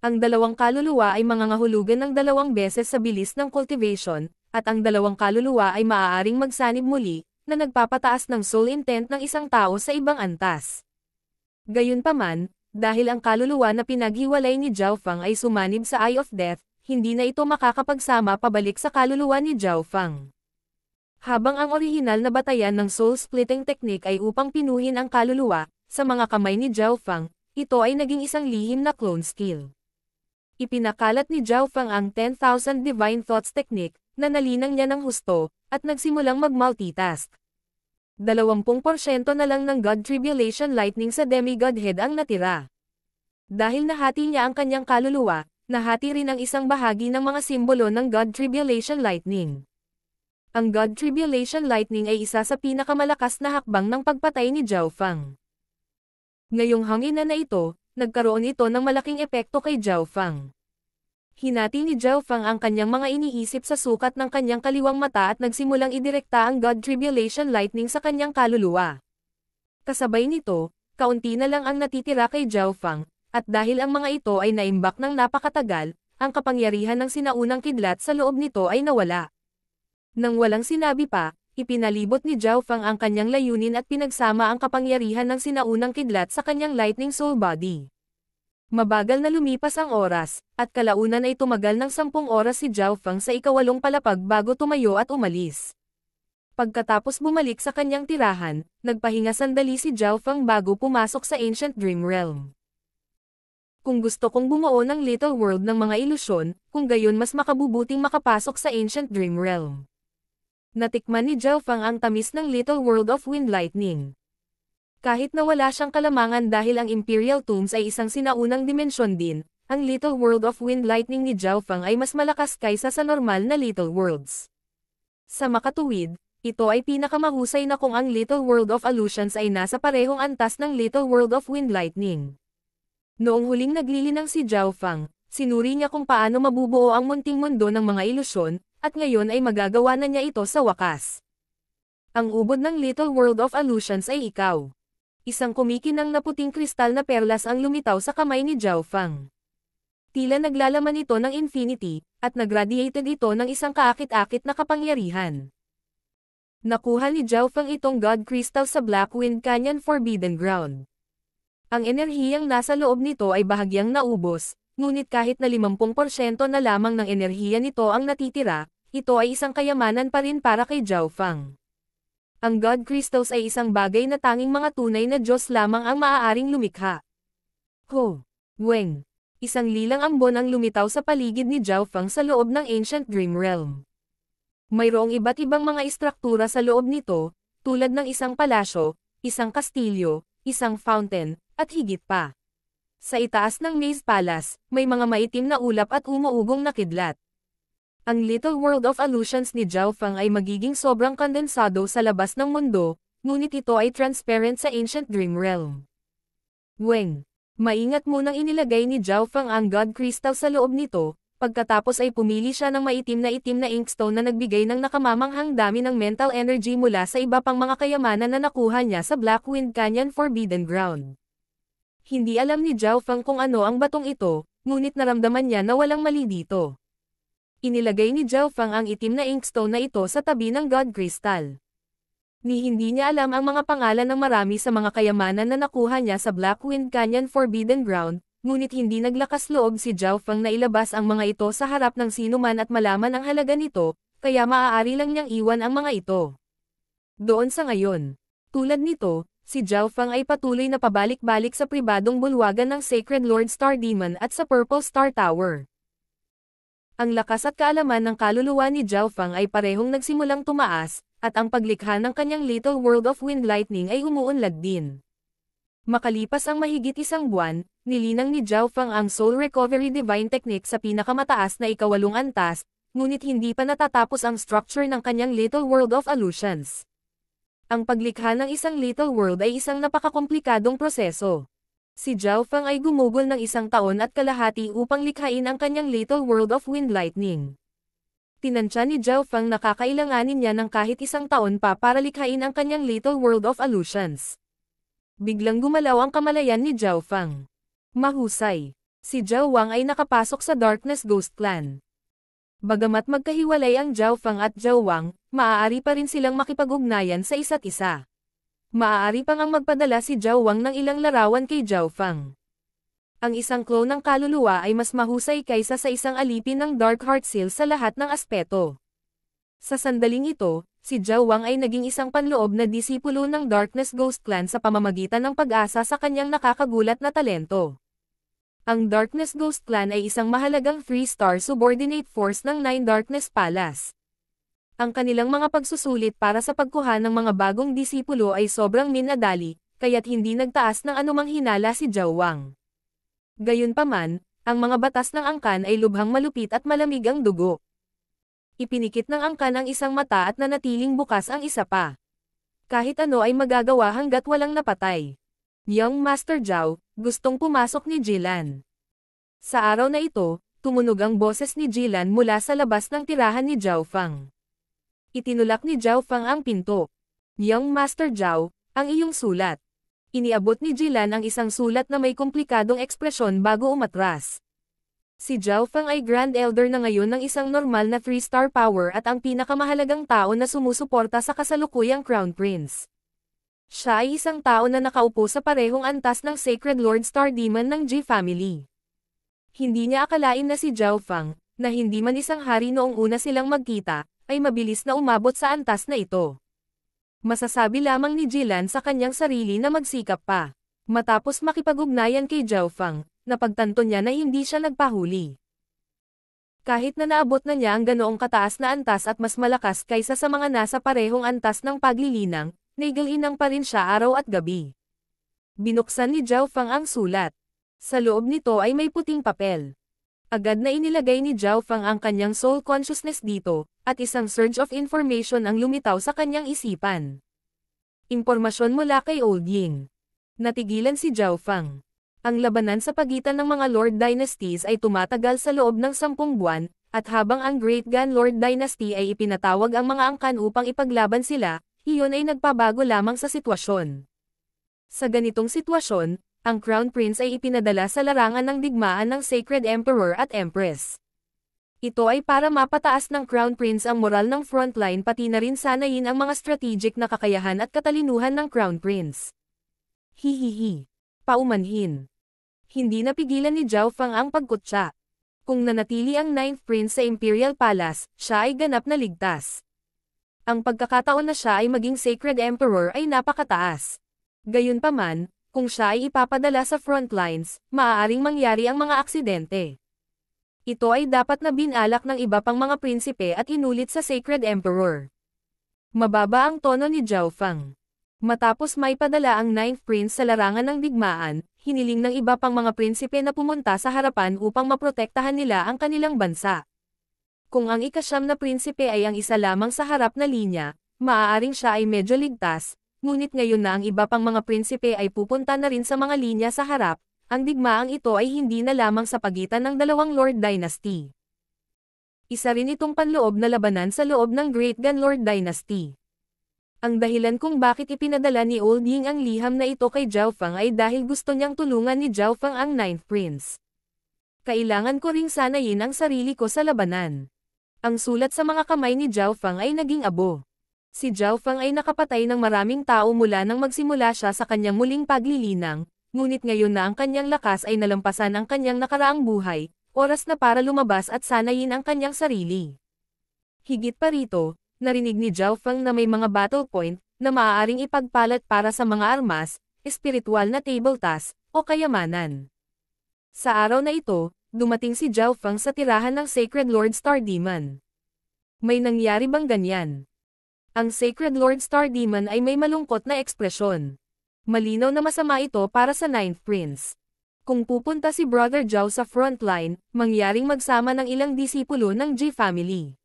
Ang dalawang kaluluwa ay mangangahulugan ng 2 beses sa bilis ng cultivation, at ang dalawang kaluluwa ay maaaring magsanib muli, na nagpapataas ng soul intent ng isang tao sa ibang antas. Gayunpaman, dahil ang kaluluwa na pinaghiwalay ni Zhao Feng ay sumanib sa Eye of Death, hindi na ito makakapagsama pabalik sa kaluluwa ni Zhao Feng. Habang ang orihinal na batayan ng soul splitting technique ay upang pinuhin ang kaluluwa, sa mga kamay ni Zhao Feng, ito ay naging isang lihim na clone skill. Ipinakalat ni Zhao Feng ang 10,000 Divine Thoughts technique, na nalinang niya ng husto, at nagsimulang mag-multitask. 20% na lang ng God Tribulation Lightning sa Demigod Head ang natira. Dahil nahati niya ang kanyang kaluluwa, nahati rin ang isang bahagi ng mga simbolo ng God Tribulation Lightning. Ang God Tribulation Lightning ay isa sa pinakamalakas na hakbang ng pagpatay ni Zhao Fang. Ngayong hangina na ito, nagkaroon ito ng malaking epekto kay Zhao Fang. Hinati ni Zhao Fang ang kanyang mga iniisip sa sukat ng kanyang kaliwang mata at nagsimulang idirekta ang God Tribulation Lightning sa kanyang kaluluwa. Kasabay nito, kaunti na lang ang natitira kay Zhao Fang, at dahil ang mga ito ay naimbak ng napakatagal, ang kapangyarihan ng sinaunang kidlat sa loob nito ay nawala. Nang walang sinabi pa, ipinalibot ni Zhao Fang ang kanyang layunin at pinagsama ang kapangyarihan ng sinaunang kidlat sa kanyang Lightning Soul Body. Mabagal na lumipas ang oras, at kalaunan ay tumagal ng 10 oras si Zhao Fang sa ikawalong palapag bago tumayo at umalis. Pagkatapos bumalik sa kanyang tirahan, nagpahinga sandali si Zhao Fang bago pumasok sa Ancient Dream Realm. Kung gusto kong bumuo ng Little World ng mga ilusyon, kung gayon mas makabubuting makapasok sa Ancient Dream Realm. Natikman ni Zhao Fang ang tamis ng Little World of Wind Lightning. Kahit na wala siyang kalamangan dahil ang Imperial Tombs ay isang sinaunang dimensyon din, ang Little World of Wind Lightning ni Zhao Fang ay mas malakas kaysa sa normal na Little Worlds. Sa makatuwid, ito ay pinakamahusay na kung ang Little World of Illusions ay nasa parehong antas ng Little World of Wind Lightning. Noong huling naglilinang si Zhao Fang, sinuri niya kung paano mabubuo ang munting mundo ng mga ilusyon, at ngayon ay magagawa na niya ito sa wakas. Ang ubod ng Little World of Illusions ay ikaw. Isang kumikinang na puting kristal na perlas ang lumitaw sa kamay ni Zhao Fang. Tila naglalaman ito ng infinity, at nagradiated ito ng isang kaakit-akit na kapangyarihan. Nakuha ni Zhao Fang itong God Crystal sa Black Wind Canyon Forbidden Ground. Ang enerhiyang nasa loob nito ay bahagyang naubos, ngunit kahit na 50% na lamang ng enerhiya nito ang natitira, ito ay isang kayamanan pa rin para kay Zhao Fang. Ang God Crystals ay isang bagay na tanging mga tunay na Diyos lamang ang maaaring lumikha. Ho! Weng! Isang lilang ambon ang lumitaw sa paligid ni Zhao Fang sa loob ng Ancient Dream Realm. Mayroong iba't ibang mga istruktura sa loob nito, tulad ng isang palasyo, isang kastilyo, isang fountain, at higit pa. Sa itaas ng Maze Palace, may mga maitim na ulap at umuugong na kidlat. Ang Little World of Illusions ni Zhao Fang ay magiging sobrang kondensado sa labas ng mundo, ngunit ito ay transparent sa Ancient Dream Realm. Weng! Maingat munang inilagay ni Zhao Fang ang God Crystal sa loob nito, pagkatapos ay pumili siya ng maitim na inkstone na nagbigay ng nakamamanghang dami ng mental energy mula sa iba pang mga kayamanan na nakuha niya sa Black Wind Canyon Forbidden Ground. Hindi alam ni Zhao Fang kung ano ang batong ito, ngunit naramdaman niya na walang mali dito. Inilagay ni Zhao Fang ang itim na inkstone na ito sa tabi ng God Crystal. Hindi niya alam ang mga pangalan ng marami sa mga kayamanan na nakuha niya sa Black Wind Canyon Forbidden Ground, ngunit hindi naglakas loob si Zhao Fang na ilabas ang mga ito sa harap ng sinuman at malaman ang halaga nito, kaya maaari lang niyang iwan ang mga ito. Doon sa ngayon. Tulad nito, si Zhao Fang ay patuloy na pabalik-balik sa pribadong bulwagan ng Sacred Lord Star Demon at sa Purple Star Tower. Ang lakas at kaalaman ng kaluluwa ni Zhao Fang ay parehong nagsimulang tumaas, at ang paglikha ng kanyang Little World of Wind Lightning ay umuunlad din. Makalipas ang mahigit isang buwan, nilinang ni Zhao Fang ang Soul Recovery Divine Technique sa pinakamataas na ikawalong antas, ngunit hindi pa natatapos ang structure ng kanyang Little World of Illusions. Ang paglikha ng isang Little World ay isang napakakomplikadong proseso. Si Zhao Fang ay gumugol ng 1 taon at kalahati upang likhain ang kanyang Little World of Wind Lightning. Tinansya ni Zhao Fang na kakailanganin niya ng kahit 1 taon pa para likhain ang kanyang Little World of Illusions. Biglang gumalaw ang kamalayan ni Zhao Fang. Mahusay. Si Zhao Wang ay nakapasok sa Darkness Ghost Clan. Bagamat magkahiwalay ang Zhao Fang at Zhao Wang, maaari pa rin silang makipag-ugnayan sa isa't isa. Maaari pang ang magpadala si Zhao Wang ng ilang larawan kay Zhao Fang. Ang isang clone ng kaluluwa ay mas mahusay kaysa sa isang alipin ng Dark Heart Seal sa lahat ng aspeto. Sa sandaling ito, si Zhao Wang ay naging isang panloob na disipulo ng Darkness Ghost Clan sa pamamagitan ng pag-asa sa kanyang nakakagulat na talento. Ang Darkness Ghost Clan ay isang mahalagang 3-star subordinate force ng Nine Darkness Palace. Ang kanilang mga pagsusulit para sa pagkuha ng mga bagong disipulo ay sobrang minadali, kaya't hindi nagtaas ng anumang hinala si Zhao Wang. Gayunpaman, ang mga batas ng angkan ay lubhang malupit at malamig ang dugo. Ipinikit ng angkan ang isang mata at nanatiling bukas ang isa pa. Kahit ano ay magagawa hanggat walang napatay. Young Master Zhao, gustong pumasok ni Jilan. Sa araw na ito, tumunog ang boses ni Jilan mula sa labas ng tirahan ni Zhao Fang. Itinulak ni Zhao Fang ang pinto. Young Master Zhao, ang iyong sulat. Iniabot ni Jilan ang isang sulat na may komplikadong ekspresyon bago umatras. Si Zhao Fang ay Grand Elder na ngayon ng isang normal na 3-star power at ang pinakamahalagang tao na sumusuporta sa kasalukuyang Crown Prince. Siya ay isang tao na nakaupo sa parehong antas ng Sacred Lord Star Demon ng Ji family. Hindi niya akalain na si Zhao Fang, na hindi man isang hari noong una silang magkita, ay mabilis na umabot sa antas na ito. Masasabi lamang ni Jilan sa kanyang sarili na magsikap pa. Matapos makipag-ugnayan kay Zhao Fang, napagtanto niya na hindi siya nagpahuli. Kahit na naabot na niya ang ganoong kataas na antas at mas malakas kaysa sa mga nasa parehong antas ng paglilinang, naigalinang pa rin siya araw at gabi. Binuksan ni Zhao Fang ang sulat. Sa loob nito ay may puting papel. Agad na inilagay ni Zhao Fang ang kanyang soul consciousness dito, at isang surge of information ang lumitaw sa kanyang isipan. Impormasyon mula kay Old Ying. Natigilan si Zhao Fang. Ang labanan sa pagitan ng mga Lord Dynasties ay tumatagal sa loob ng 10 buwan, at habang ang Great Gan Lord Dynasty ay ipinatawag ang mga angkan upang ipaglaban sila, iyon ay nagpabago lamang sa sitwasyon. Sa ganitong sitwasyon, ang Crown Prince ay ipinadala sa larangan ng digmaan ng Sacred Emperor at Empress. Ito ay para mapataas ng Crown Prince ang moral ng frontline pati na rin sanayin ang mga strategic na kakayahan at katalinuhan ng Crown Prince. Hihihi. Paumanhin. Hindi napigilan ni Zhao Fang ang pagkutsa. Kung nanatili ang 9th Prince sa Imperial Palace, siya ay ganap na ligtas. Ang pagkakataon na siya ay maging Sacred Emperor ay napakataas. Gayunpaman, kung siya ay ipapadala sa frontlines, maaaring mangyari ang mga aksidente. Ito ay dapat na binalak ng iba pang mga prinsipe at inulit sa Sacred Emperor. Mababa ang tono ni Zhao Fang. Matapos may padala ang 9th Prince sa larangan ng digmaan, hiniling ng iba pang mga prinsipe na pumunta sa harapan upang maprotektahan nila ang kanilang bansa. Kung ang ika-9 na prinsipe ay ang isa lamang sa harap na linya, maaaring siya ay medyo ligtas, ngunit ngayon na ang iba pang mga prinsipe ay pupunta na rin sa mga linya sa harap, ang digmaang ito ay hindi na lamang sa pagitan ng dalawang Lord Dynasty. Isa rin itong panloob na labanan sa loob ng Great Gan Lord Dynasty. Ang dahilan kung bakit ipinadala ni Old Ying ang liham na ito kay Zhao Fang ay dahil gusto niyang tulungan ni Zhao Fang ang 9th Prince. Kailangan ko ring sanayin ang sarili ko sa labanan. Ang sulat sa mga kamay ni Zhao Fang ay naging abo. Si Zhao Fang ay nakapatay ng maraming tao mula nang magsimula siya sa kanyang muling paglilinang, ngunit ngayon na ang kanyang lakas ay nalampasan ang kanyang nakaraang buhay, oras na para lumabas at sanayin ang kanyang sarili. Higit pa rito, narinig ni Zhao Fang na may mga battle point na maaaring ipagpalat para sa mga armas, espiritual na table task, o kayamanan. Sa araw na ito, dumating si Zhao Fang sa tirahan ng Sacred Lord Star Demon. May nangyari bang ganyan? Ang Sacred Lord Star Demon ay may malungkot na ekspresyon. Malinaw na masama ito para sa 9th Prince. Kung pupunta si Brother Zhao sa frontline, mangyaring magsama ng ilang disipulo ng Ji family.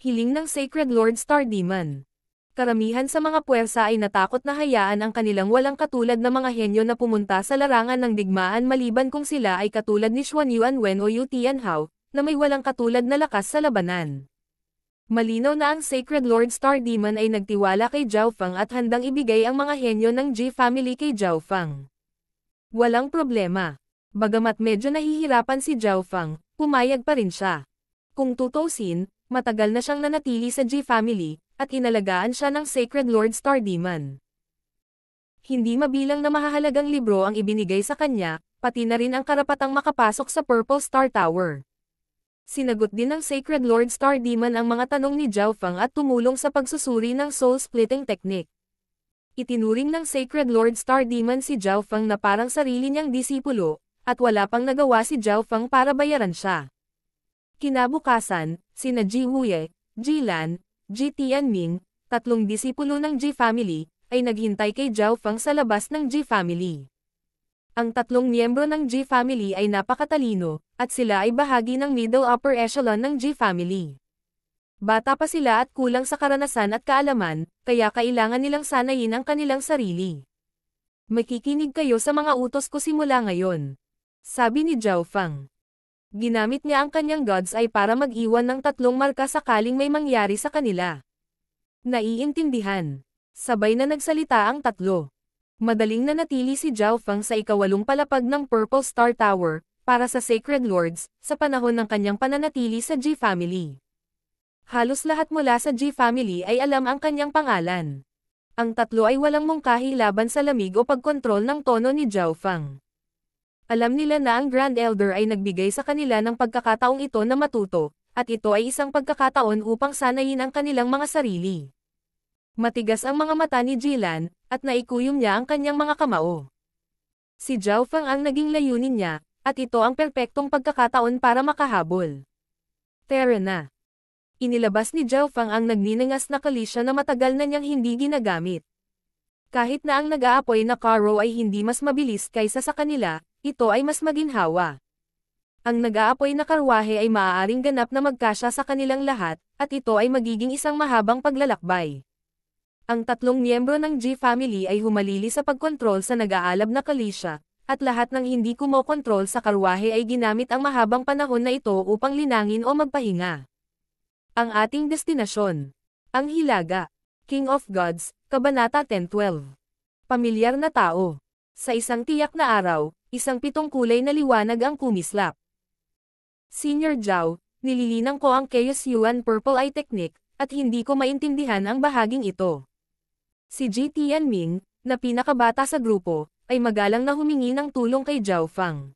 Hiling ng Sacred Lord Star Demon. Karamihan sa mga puwersa ay natakot na hayaan ang kanilang walang katulad na mga henyo na pumunta sa larangan ng digmaan maliban kung sila ay katulad ni Xuan Yuan Wen o Yu Tianhao, na may walang katulad na lakas sa labanan. Malinaw na ang Sacred Lord Star Demon ay nagtiwala kay Zhao Fang at handang ibigay ang mga henyo ng Ji family kay Zhao Fang. Walang problema. Bagamat medyo nahihirapan si Zhao Fang, pumayag pa rin siya. Kung tutusin, matagal na siyang nanatili sa Ji family, at inalagaan siya ng Sacred Lord Star Demon. Hindi mabilang na mahahalagang libro ang ibinigay sa kanya, pati na rin ang karapatang makapasok sa Purple Star Tower. Sinagot din ng Sacred Lord Star Demon ang mga tanong ni Zhao Fang at tumulong sa pagsusuri ng soul-splitting technique. Itinuring ng Sacred Lord Star Demon si Zhao Fang na parang sarili niyang disipulo, at wala pang nagawa si Zhao Fang para bayaran siya. Kinabukasan, sina Ji Huye, Ji Lan, Ji Tianming, tatlong disipulo ng Ji family, ay naghintay kay Zhao Feng sa labas ng Ji family. Ang tatlong miyembro ng Ji family ay napakatalino, at sila ay bahagi ng middle upper echelon ng Ji family. Bata pa sila at kulang sa karanasan at kaalaman, kaya kailangan nilang sanayin ang kanilang sarili. Makikinig kayo sa mga utos ko simula ngayon. Sabi ni Zhao Feng. Ginamit niya ang kanyang gods ay para mag-iwan ng tatlong marka sakaling may mangyari sa kanila. Naiintindihan. Sabay na nagsalita ang tatlo. Madaling nanatili si Zhao Feng sa ikawalong palapag ng Purple Star Tower, para sa Sacred Lords, sa panahon ng kanyang pananatili sa Ji family. Halos lahat mula sa Ji family ay alam ang kanyang pangalan. Ang tatlo ay walang mungkahi laban sa lamig o pagkontrol ng tono ni Zhao Feng. Alam nila na ang Grand Elder ay nagbigay sa kanila ng pagkakataong ito na matuto, at ito ay isang pagkakataon upang sanayin ang kanilang mga sarili. Matigas ang mga mata ni Jilan, at naikuyom niya ang kanyang mga kamao. Si Zhao Feng ang naging layunin niya, at ito ang perpektong pagkakataon para makahabol. Tara na. Inilabas ni Zhao Feng ang nagninangas na kalisya na matagal na niyang hindi ginagamit. Kahit na ang nag-aapoy na Karo ay hindi mas mabilis kaysa sa kanila, ito ay mas maginhawa. Ang nag-aapoy na karwahe ay maaaring ganap na magkasya sa kanilang lahat, at ito ay magiging isang mahabang paglalakbay. Ang tatlong miyembro ng Ji family ay humalili sa pagkontrol sa nag-aalab na kalisya, at lahat ng hindi kumokontrol sa karwahe ay ginamit ang mahabang panahon na ito upang linangin o magpahinga. Ang ating destinasyon. Ang Hilaga. King of Gods, Kabanata 10:12. Pamilyar na tao. Sa isang tiyak na araw, isang pitong kulay na liwanag ang kumislap. Senior Zhao, nililinang ko ang Chaos Yuan Purple Eye Technique, at hindi ko maintindihan ang bahaging ito. Si Ji Tianming, na pinakabata sa grupo, ay magalang na humingi ng tulong kay Zhao Feng.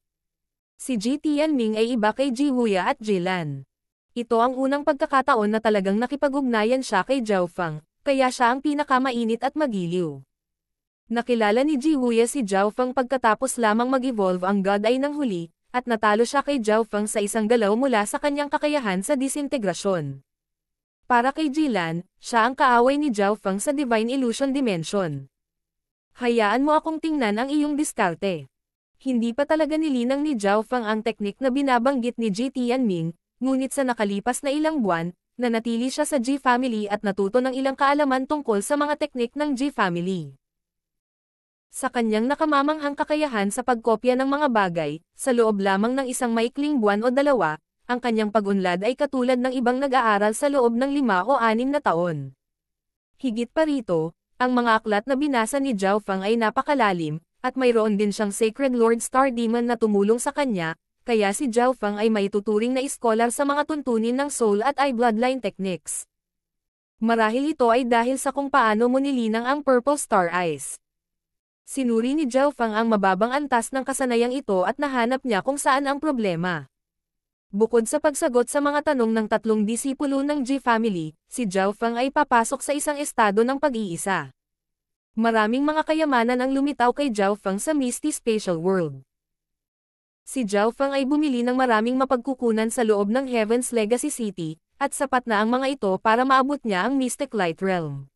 Si Ji Tianming ay iba kay Ji Wuya at Jilan. Ito ang unang pagkakataon na talagang nakipag-ugnayan siya kay Zhao Feng, kaya siya ang pinakamainit at magiliw. Nakilala ni Ji Wuya si Zhao Feng pagkatapos lamang mag-evolve ang God Eye ng huli, at natalo siya kay Zhao Feng sa isang galaw mula sa kanyang kakayahan sa disintegrasyon. Para kay Jilan, siya ang kaaway ni Zhao Feng sa Divine Illusion Dimension. Hayaan mo akong tingnan ang iyong diskarte. Hindi pa talaga nilinang ni Zhao Feng ang teknik na binabanggit ni Ji Tianming, ngunit sa nakalipas na ilang buwan, nanatili siya sa Ji family at natuto ng ilang kaalaman tungkol sa mga teknik ng Ji family. Sa kanyang nakamamanghang kakayahan sa pagkopya ng mga bagay, sa loob lamang ng isang maikling buwan o dalawa, ang kanyang pag-unlad ay katulad ng ibang nag-aaral sa loob ng 5 o 6 na taon. Higit pa rito, ang mga aklat na binasa ni Zhao Feng ay napakalalim, at mayroon din siyang Sacred Lord Star Demon na tumulong sa kanya, kaya si Zhao Feng ay may tuturing na iskolar sa mga tuntunin ng Soul at Eye Bloodline Techniques. Marahil ito ay dahil sa kung paano mo nilinang ang Purple Star Eyes. Sinuri ni Zhao Feng ang mababang antas ng kasanayang ito at nahanap niya kung saan ang problema. Bukod sa pagsagot sa mga tanong ng tatlong disipulo ng Ji family, si Zhao Feng ay papasok sa isang estado ng pag-iisa. Maraming mga kayamanan ang lumitaw kay Zhao Feng sa Misty Spatial World. Si Zhao Feng ay bumili ng maraming mapagkukunan sa loob ng Heaven's Legacy City, at sapat na ang mga ito para maabot niya ang Mystic Light Realm.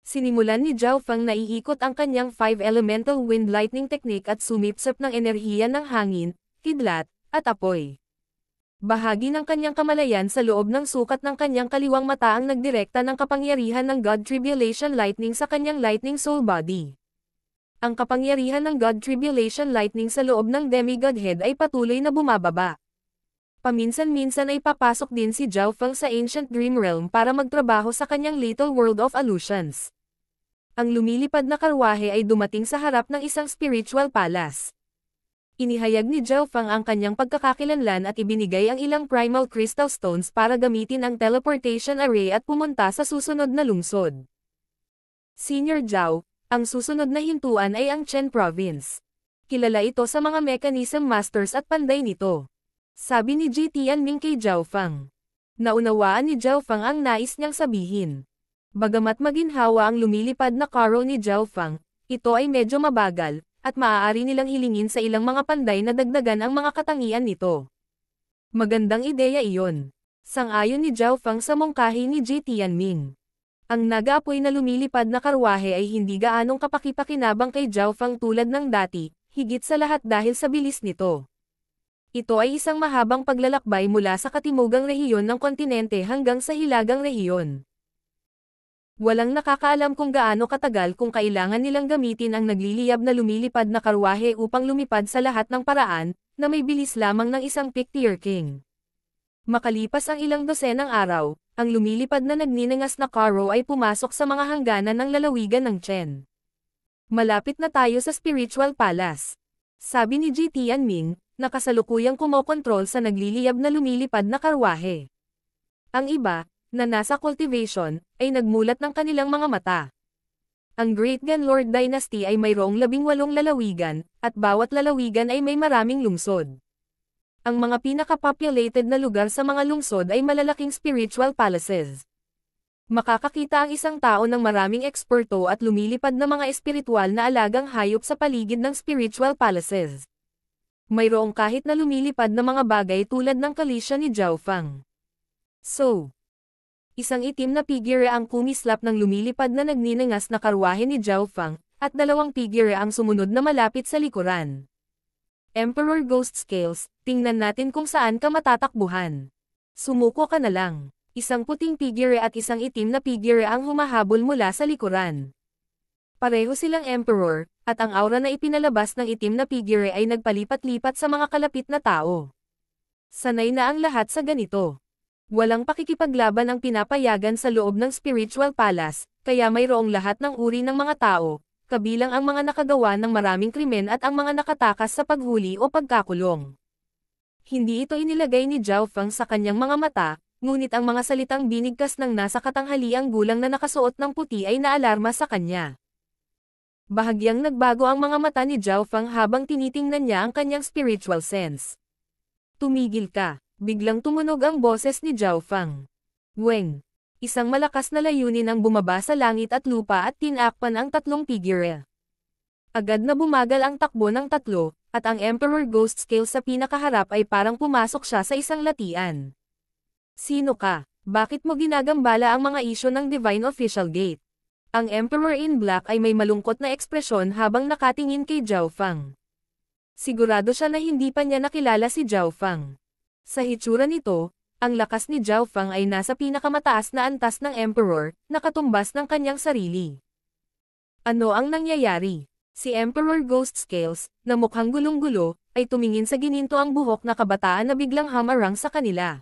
Sinimulan ni Zhao Feng na iikot ang kanyang 5 Elemental Wind Lightning Technique at sumipsip ng enerhiya ng hangin, kidlat, at apoy. Bahagi ng kanyang kamalayan sa loob ng sukat ng kanyang kaliwang mata ang nagdirekta ng kapangyarihan ng God Tribulation Lightning sa kanyang Lightning Soul Body. Ang kapangyarihan ng God Tribulation Lightning sa loob ng Demigod Head ay patuloy na bumababa. Paminsan-minsan ay papasok din si Zhao Feng sa Ancient Dream Realm para magtrabaho sa kanyang Little World of Illusions. Ang lumilipad na karwahe ay dumating sa harap ng isang spiritual palace. Inihayag ni Zhao Feng ang kanyang pagkakakilanlan at ibinigay ang ilang Primal Crystal Stones para gamitin ang teleportation array at pumunta sa susunod na lungsod. Senior Zhao, ang susunod na hintuan ay ang Chen Province. Kilala ito sa mga mechanism masters at panday nito. Sabi ni Ji Tianming kay Zhao Feng. Naunawaan ni Zhao Feng ang nais niyang sabihin. Bagamat maginhawa ang lumilipad na Karo ni Zhao Feng, ito ay medyo mabagal, at maaari nilang hilingin sa ilang mga panday na dagdagan ang mga katangian nito. Magandang ideya iyon. Sang-ayon ni Zhao Feng sa mungkahi ni Ji Tianming. Ang nag-aapoy na lumilipad na karwahe ay hindi gaanong kapaki-pakinabang kay Zhao Feng tulad ng dati, higit sa lahat dahil sa bilis nito. Ito ay isang mahabang paglalakbay mula sa katimugang rehiyon ng kontinente hanggang sa hilagang rehiyon. Walang nakakaalam kung gaano katagal kung kailangan nilang gamitin ang nagliliyab na lumilipad na karwahe upang lumipad sa lahat ng paraan, na may bilis lamang ng isang Pictier King. Makalipas ang ilang dosenang araw, ang lumilipad na nagninangas na carro ay pumasok sa mga hangganan ng lalawigan ng Chen. Malapit na tayo sa Spiritual Palace. Sabi ni Ji Tianming, na kasalukuyang kumokontrol sa nagliliyab na lumilipad na karwahe. Ang iba, na nasa cultivation, ay nagmulat ng kanilang mga mata. Ang Great Ganlord Dynasty ay mayroong 18 lalawigan, at bawat lalawigan ay may maraming lungsod. Ang mga pinaka-populated na lugar sa mga lungsod ay malalaking spiritual palaces. Makakakita ang isang tao ng maraming eksperto at lumilipad na mga espiritual na alagang hayop sa paligid ng spiritual palaces. Mayroong kahit na lumilipad na mga bagay tulad ng kalisya ni Zhao Feng. So, isang itim na figure ang kumislap ng lumilipad na nagninangas na karwahe ni Zhao Feng, at 2 figure ang sumunod na malapit sa likuran. Emperor Ghost Scales, tingnan natin kung saan ka matatakbuhan. Sumuko ka na lang. Isang puting figure at isang itim na figure ang humahabol mula sa likuran. Pareho silang Emperor, at ang aura na ipinalabas ng itim na figure ay nagpalipat-lipat sa mga kalapit na tao. Sanay na ang lahat sa ganito. Walang pakikipaglaban ang pinapayagan sa loob ng Spiritual Palace, kaya mayroong lahat ng uri ng mga tao, kabilang ang mga nakagawa ng maraming krimen at ang mga nakatakas sa paghuli o pagkakulong. Hindi ito inilagay ni Zhao Feng sa kanyang mga mata, ngunit ang mga salitang binigkas ng nasa katanghaliang gulang na nakasuot ng puti ay naalarma sa kanya. Bahagyang nagbago ang mga mata ni Zhao Feng habang tinitingnan niya ang kanyang spiritual sense. Tumigil ka, biglang tumunog ang boses ni Zhao Feng. Weng. Isang malakas na layunin ang bumaba sa langit at lupa at tinakpan ang 3 figure. Agad na bumagal ang takbo ng 3, at ang Emperor Ghost Scale sa pinakaharap ay parang pumasok siya sa isang latian. Sino ka? Bakit mo ginagambala ang mga isyo ng Divine Official Gate? Ang Emperor in Black ay may malungkot na ekspresyon habang nakatingin kay Zhao Feng. Sigurado siya na hindi pa niya nakilala si Zhao Feng. Sa hitsura nito, ang lakas ni Zhao Feng ay nasa pinakamataas na antas ng Emperor, nakatumbas ng kanyang sarili. Ano ang nangyayari? Si Emperor Ghost Scales, na mukhang gulong-gulo, ay tumingin sa gininto ang buhok na kabataan na biglang hamarang sa kanila.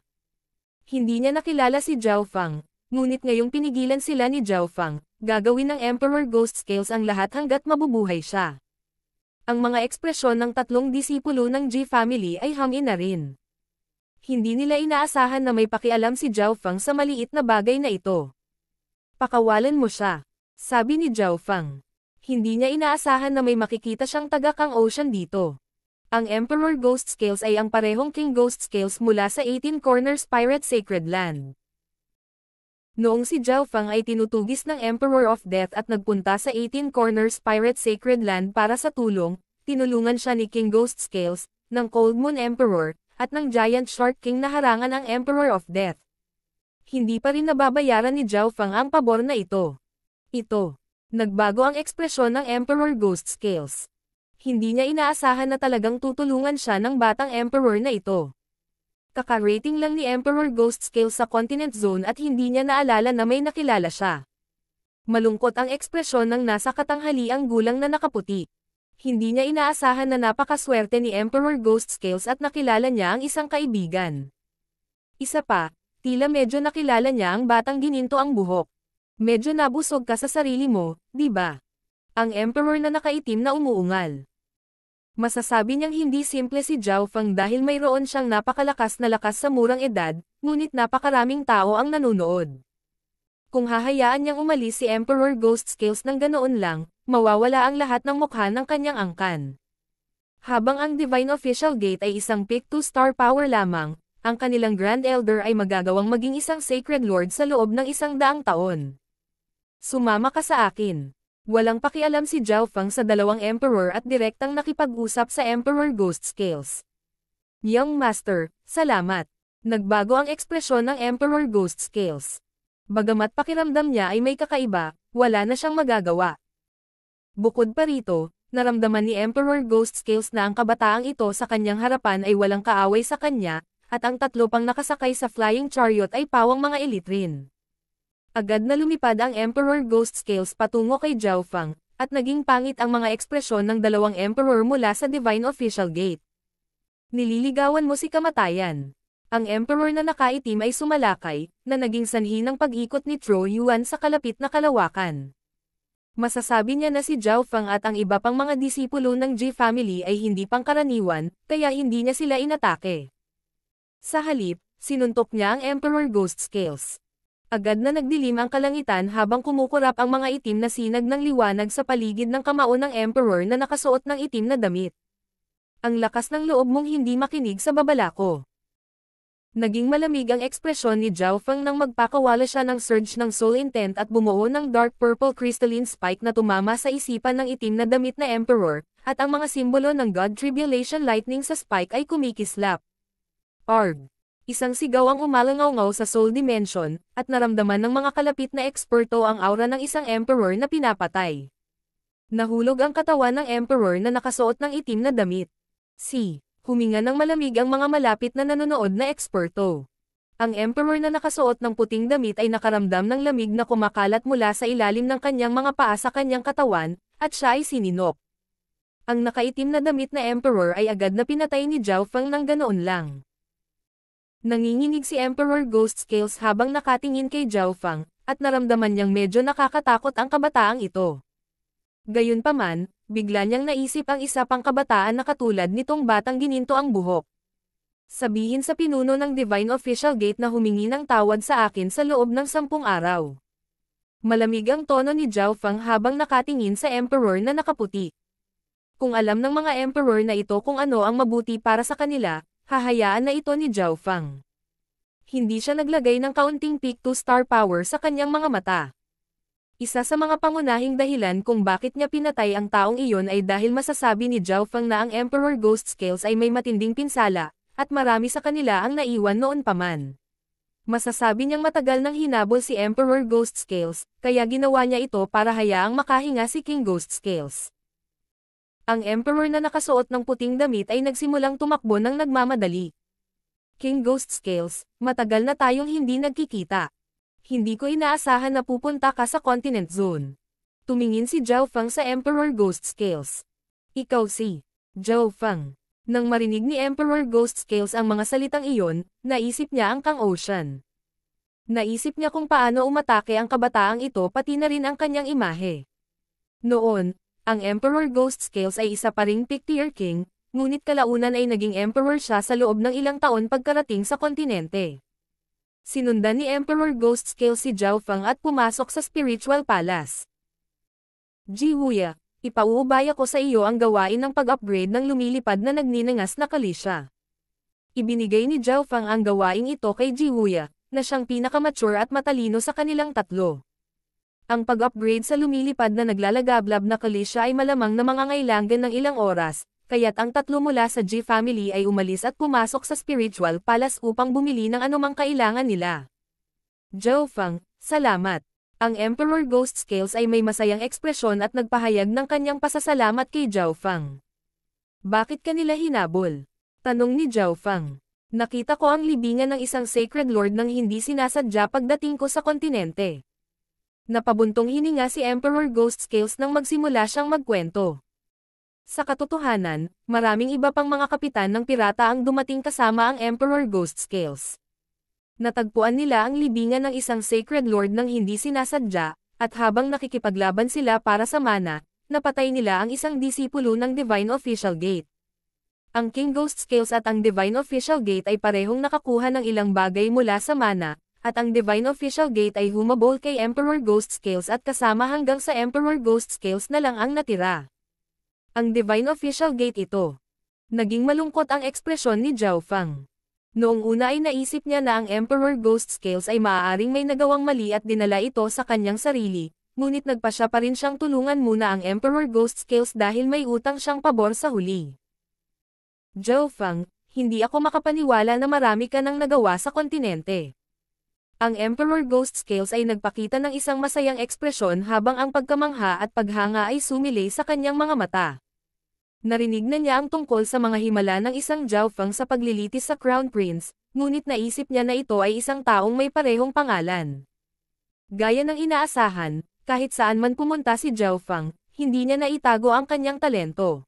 Hindi niya nakilala si Zhao Feng, ngunit ngayong pinigilan sila ni Zhao Feng, gagawin ng Emperor Ghost Scales ang lahat hanggat mabubuhay siya. Ang mga ekspresyon ng 3 disipulo ng Ji family ay hangin na rin. Hindi nila inaasahan na may pakialam si Zhao Feng sa maliit na bagay na ito. Pakawalan mo siya, sabi ni Zhao Feng. Hindi niya inaasahan na may makikita siyang taga-Kang Ocean dito. Ang Emperor Ghost Scales ay ang parehong King Ghost Scales mula sa 18 Corners Pirate Sacred Land. Noong si Zhao Feng ay tinutugis ng Emperor of Death at nagpunta sa 18 Corners Pirate Sacred Land para sa tulong, tinulungan siya ni King Ghost Scales, ng Cold Moon Emperor, at ng Giant Shark King na harangan ang Emperor of Death. Hindi pa rin nababayaran ni Zhao Feng ang pabor na ito. Nagbago ang ekspresyon ng Emperor Ghost Scales. Hindi niya inaasahan na talagang tutulungan siya ng batang Emperor na ito. Kaka-rating lang ni Emperor Ghost Scales sa Continent Zone at hindi niya naalala na may nakilala siya. Malungkot ang ekspresyon ng nasa katanghaliang gulang na nakaputi. Hindi niya inaasahan na napakaswerte ni Emperor Ghost Scales at nakilala niya ang isang kaibigan. Isa pa, tila medyo nakilala niya ang batang gininto ang buhok. Medyo nabusog ka sa sarili mo, di ba? Ang Emperor na nakaitim na umuungal. Masasabi niyang hindi simple si Zhao Feng dahil mayroon siyang napakalakas na lakas sa murang edad, ngunit napakaraming tao ang nanonood. Kung hahayaan niyang umalis si Emperor Ghost Scales ng ganoon lang, mawawala ang lahat ng mukha ng kanyang angkan. Habang ang Divine Official Gate ay isang pick 2-star power lamang, ang kanilang Grand Elder ay magagawang maging isang Sacred Lord sa loob ng 100 taon. Sumama ka sa akin. Walang pakialam si Zhao Feng sa 2 Emperor at direktang nakipag-usap sa Emperor Ghost Scales. Young Master, salamat. Nagbago ang ekspresyon ng Emperor Ghost Scales. Bagamat pakiramdam niya ay may kakaiba, wala na siyang magagawa. Bukod pa rito, naramdaman ni Emperor Ghost Scales na ang kabataang ito sa kanyang harapan ay walang kaaway sa kanya, at ang tatlo pang nakasakay sa flying chariot ay pawang mga elite rin. Agad na lumipad ang Emperor Ghost Scales patungo kay Zhao Fang, at naging pangit ang mga ekspresyon ng dalawang Emperor mula sa Divine Official Gate. Nililigawan mo si kamatayan. Ang Emperor na nakaitim ay sumalakay, na naging sanhi ng pag-ikot ni Tro Yuan sa kalapit na kalawakan. Masasabi niya na si Zhao Fang at ang iba pang mga disipulo ng Ji family ay hindi pangkaraniwan, kaya hindi niya sila inatake. Sa halip, sinuntok niya ang Emperor Ghost Scales. Agad na nagdilim ang kalangitan habang kumukurap ang mga itim na sinag ng liwanag sa paligid ng kamao ng Emperor na nakasuot ng itim na damit. Ang lakas ng loob mong hindi makinig sa babala ko. Naging malamig ang ekspresyon ni Zhao Fang nang magpakawala siya ng surge ng soul intent at bumuo ng dark purple crystalline spike na tumama sa isipan ng itim na damit na Emperor, at ang mga simbolo ng God Tribulation Lightning sa spike ay kumikislap. Arg! Isang sigaw ang umalangaw-ngaw sa soul dimension, at naramdaman ng mga kalapit na eksperto ang aura ng isang Emperor na pinapatay. Nahulog ang katawan ng Emperor na nakasuot ng itim na damit. Huminga ng malamig ang mga malapit na nanonood na eksperto. Ang Emperor na nakasuot ng puting damit ay nakaramdam ng lamig na kumakalat mula sa ilalim ng kanyang mga paa sa kanyang katawan, at siya ay sininok. Ang nakaitim na damit na Emperor ay agad na pinatay ni Zhao Fang ng ganoon lang. Nanginginig si Emperor Ghost Scales habang nakatingin kay Zhao Fang, at naramdaman niyang medyo nakakatakot ang kabataang ito. Gayunpaman, bigla niyang naisip ang isa pang kabataan na katulad nitong batang gininto ang buhok. Sabihin sa pinuno ng Divine Official Gate na humingi ng tawad sa akin sa loob ng 10 araw. Malamig ang tono ni Zhao Fang habang nakatingin sa Emperor na nakaputi. Kung alam ng mga Emperor na ito kung ano ang mabuti para sa kanila, hahayaan na ito ni Zhao Fang. Hindi siya naglagay ng kaunting peak to star power sa kanyang mga mata. Isa sa mga pangunahing dahilan kung bakit niya pinatay ang taong iyon ay dahil masasabi ni Zhao Fang na ang Emperor Ghost Scales ay may matinding pinsala, at marami sa kanila ang naiwan noon pa man. Masasabi niyang matagal nang hinabol si Emperor Ghost Scales, kaya ginawa niya ito para hayaang makahinga si King Ghost Scales. Ang Emperor na nakasuot ng puting damit ay nagsimulang tumakbo ng nagmamadali. King Ghost Scales, matagal na tayong hindi nagkikita. Hindi ko inaasahan na pupunta ka sa Continent Zone. Tumingin si Zhao Fang sa Emperor Ghost Scales. Ikaw si Zhao Fang. Nang marinig ni Emperor Ghost Scales ang mga salitang iyon, naisip niya ang Kang Ocean. Naisip niya kung paano umatake ang kabataang ito pati na rin ang kanyang imahe. Noon, ang Emperor Ghost Scales ay isa pa ring Tier King, ngunit kalaunan ay naging Emperor siya sa loob ng ilang taon pagkarating sa kontinente. Sinundan ni Emperor Ghost Scales si Zhao Fang at pumasok sa Spiritual Palace. Ji Wuya, ipauubaya ko sa iyo ang gawain ng pag-upgrade ng lumilipad na nagninangas na kalisya. Ibinigay ni Zhao Fang ang gawaing ito kay Ji Wuya, na siyang pinakamature at matalino sa kanilang tatlo. Ang pag-upgrade sa lumilipad na naglalagablab na kalisya ay malamang na mangangailangan ng ilang oras, kaya't ang tatlo mula sa Ji family ay umalis at pumasok sa Spiritual Palace upang bumili ng anumang kailangan nila. Zhao Fang, salamat. Ang Emperor Ghost Scales ay may masayang ekspresyon at nagpahayag ng kanyang pasasalamat kay Zhao Fang. Bakit kanila hinabol? Tanong ni Zhao Fang. Nakita ko ang libingan ng isang Sacred Lord nang hindi sinasadya pagdating ko sa kontinente. Napabuntong hininga si Emperor Ghost Scales nang magsimula siyang magkwento. Sa katotohanan, maraming iba pang mga kapitan ng pirata ang dumating kasama ang Emperor Ghost Scales. Natagpuan nila ang libingan ng isang Sacred Lord nang hindi sinasadya, at habang nakikipaglaban sila para sa mana, napatay nila ang isang disipulo ng Divine Official Gate. Ang King Ghost Scales at ang Divine Official Gate ay parehong nakakuha ng ilang bagay mula sa mana, at ang Divine Official Gate ay humabol kay Emperor Ghost Scales at kasama hanggang sa Emperor Ghost Scales na lang ang natira. Ang Divine Official Gate ito. Naging malungkot ang ekspresyon ni Zhao Fang. Noong una ay naisip niya na ang Emperor Ghost Scales ay maaaring may nagawang mali at dinala ito sa kanyang sarili, ngunit nagpasya pa rin siyang tulungan muna ang Emperor Ghost Scales dahil may utang siyang pabor sa huli. Zhao Fang, hindi ako makapaniwala na marami ka nang nagawa sa kontinente. Ang Emperor Ghost Scales ay nagpakita ng isang masayang ekspresyon habang ang pagkamangha at paghanga ay sumilay sa kanyang mga mata. Narinig na niya ang tungkol sa mga himala ng isang Jiaofeng sa paglilitis sa Crown Prince, ngunit naisip niya na ito ay isang taong may parehong pangalan. Gaya ng inaasahan, kahit saan man pumunta si Jiaofeng, hindi niya naitago ang kanyang talento.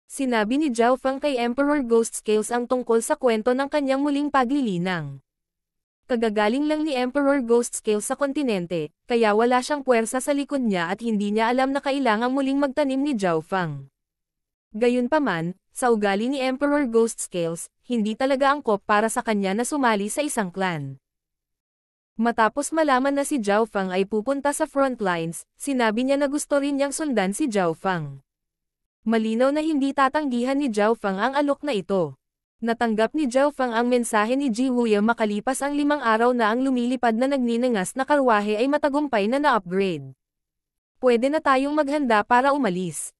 Sinabi ni Jiaofeng kay Emperor Ghost Scales ang tungkol sa kwento ng kanyang muling paglilinang. Kagagaling lang ni Emperor Ghost Scales sa kontinente, kaya wala siyang puwersa sa likod niya at hindi niya alam na kailangang muling magtanim ni Jiaofeng. Gayunpaman, sa ugali ni Emperor Ghost Scales, hindi talaga angkop para sa kanya na sumali sa isang clan. Matapos malaman na si Jiaofeng ay pupunta sa front lines, sinabi niya na gusto rin niyang sundan si Jiaofeng. Malinaw na hindi tatanggihan ni Jiaofeng ang alok na ito. Natanggap ni Jiaofeng ang mensahe ni Ji Wuya makalipas ang 5 araw na ang lumilipad na nagninangas na karwahe ay matagumpay na na-upgrade. Pwede na tayong maghanda para umalis.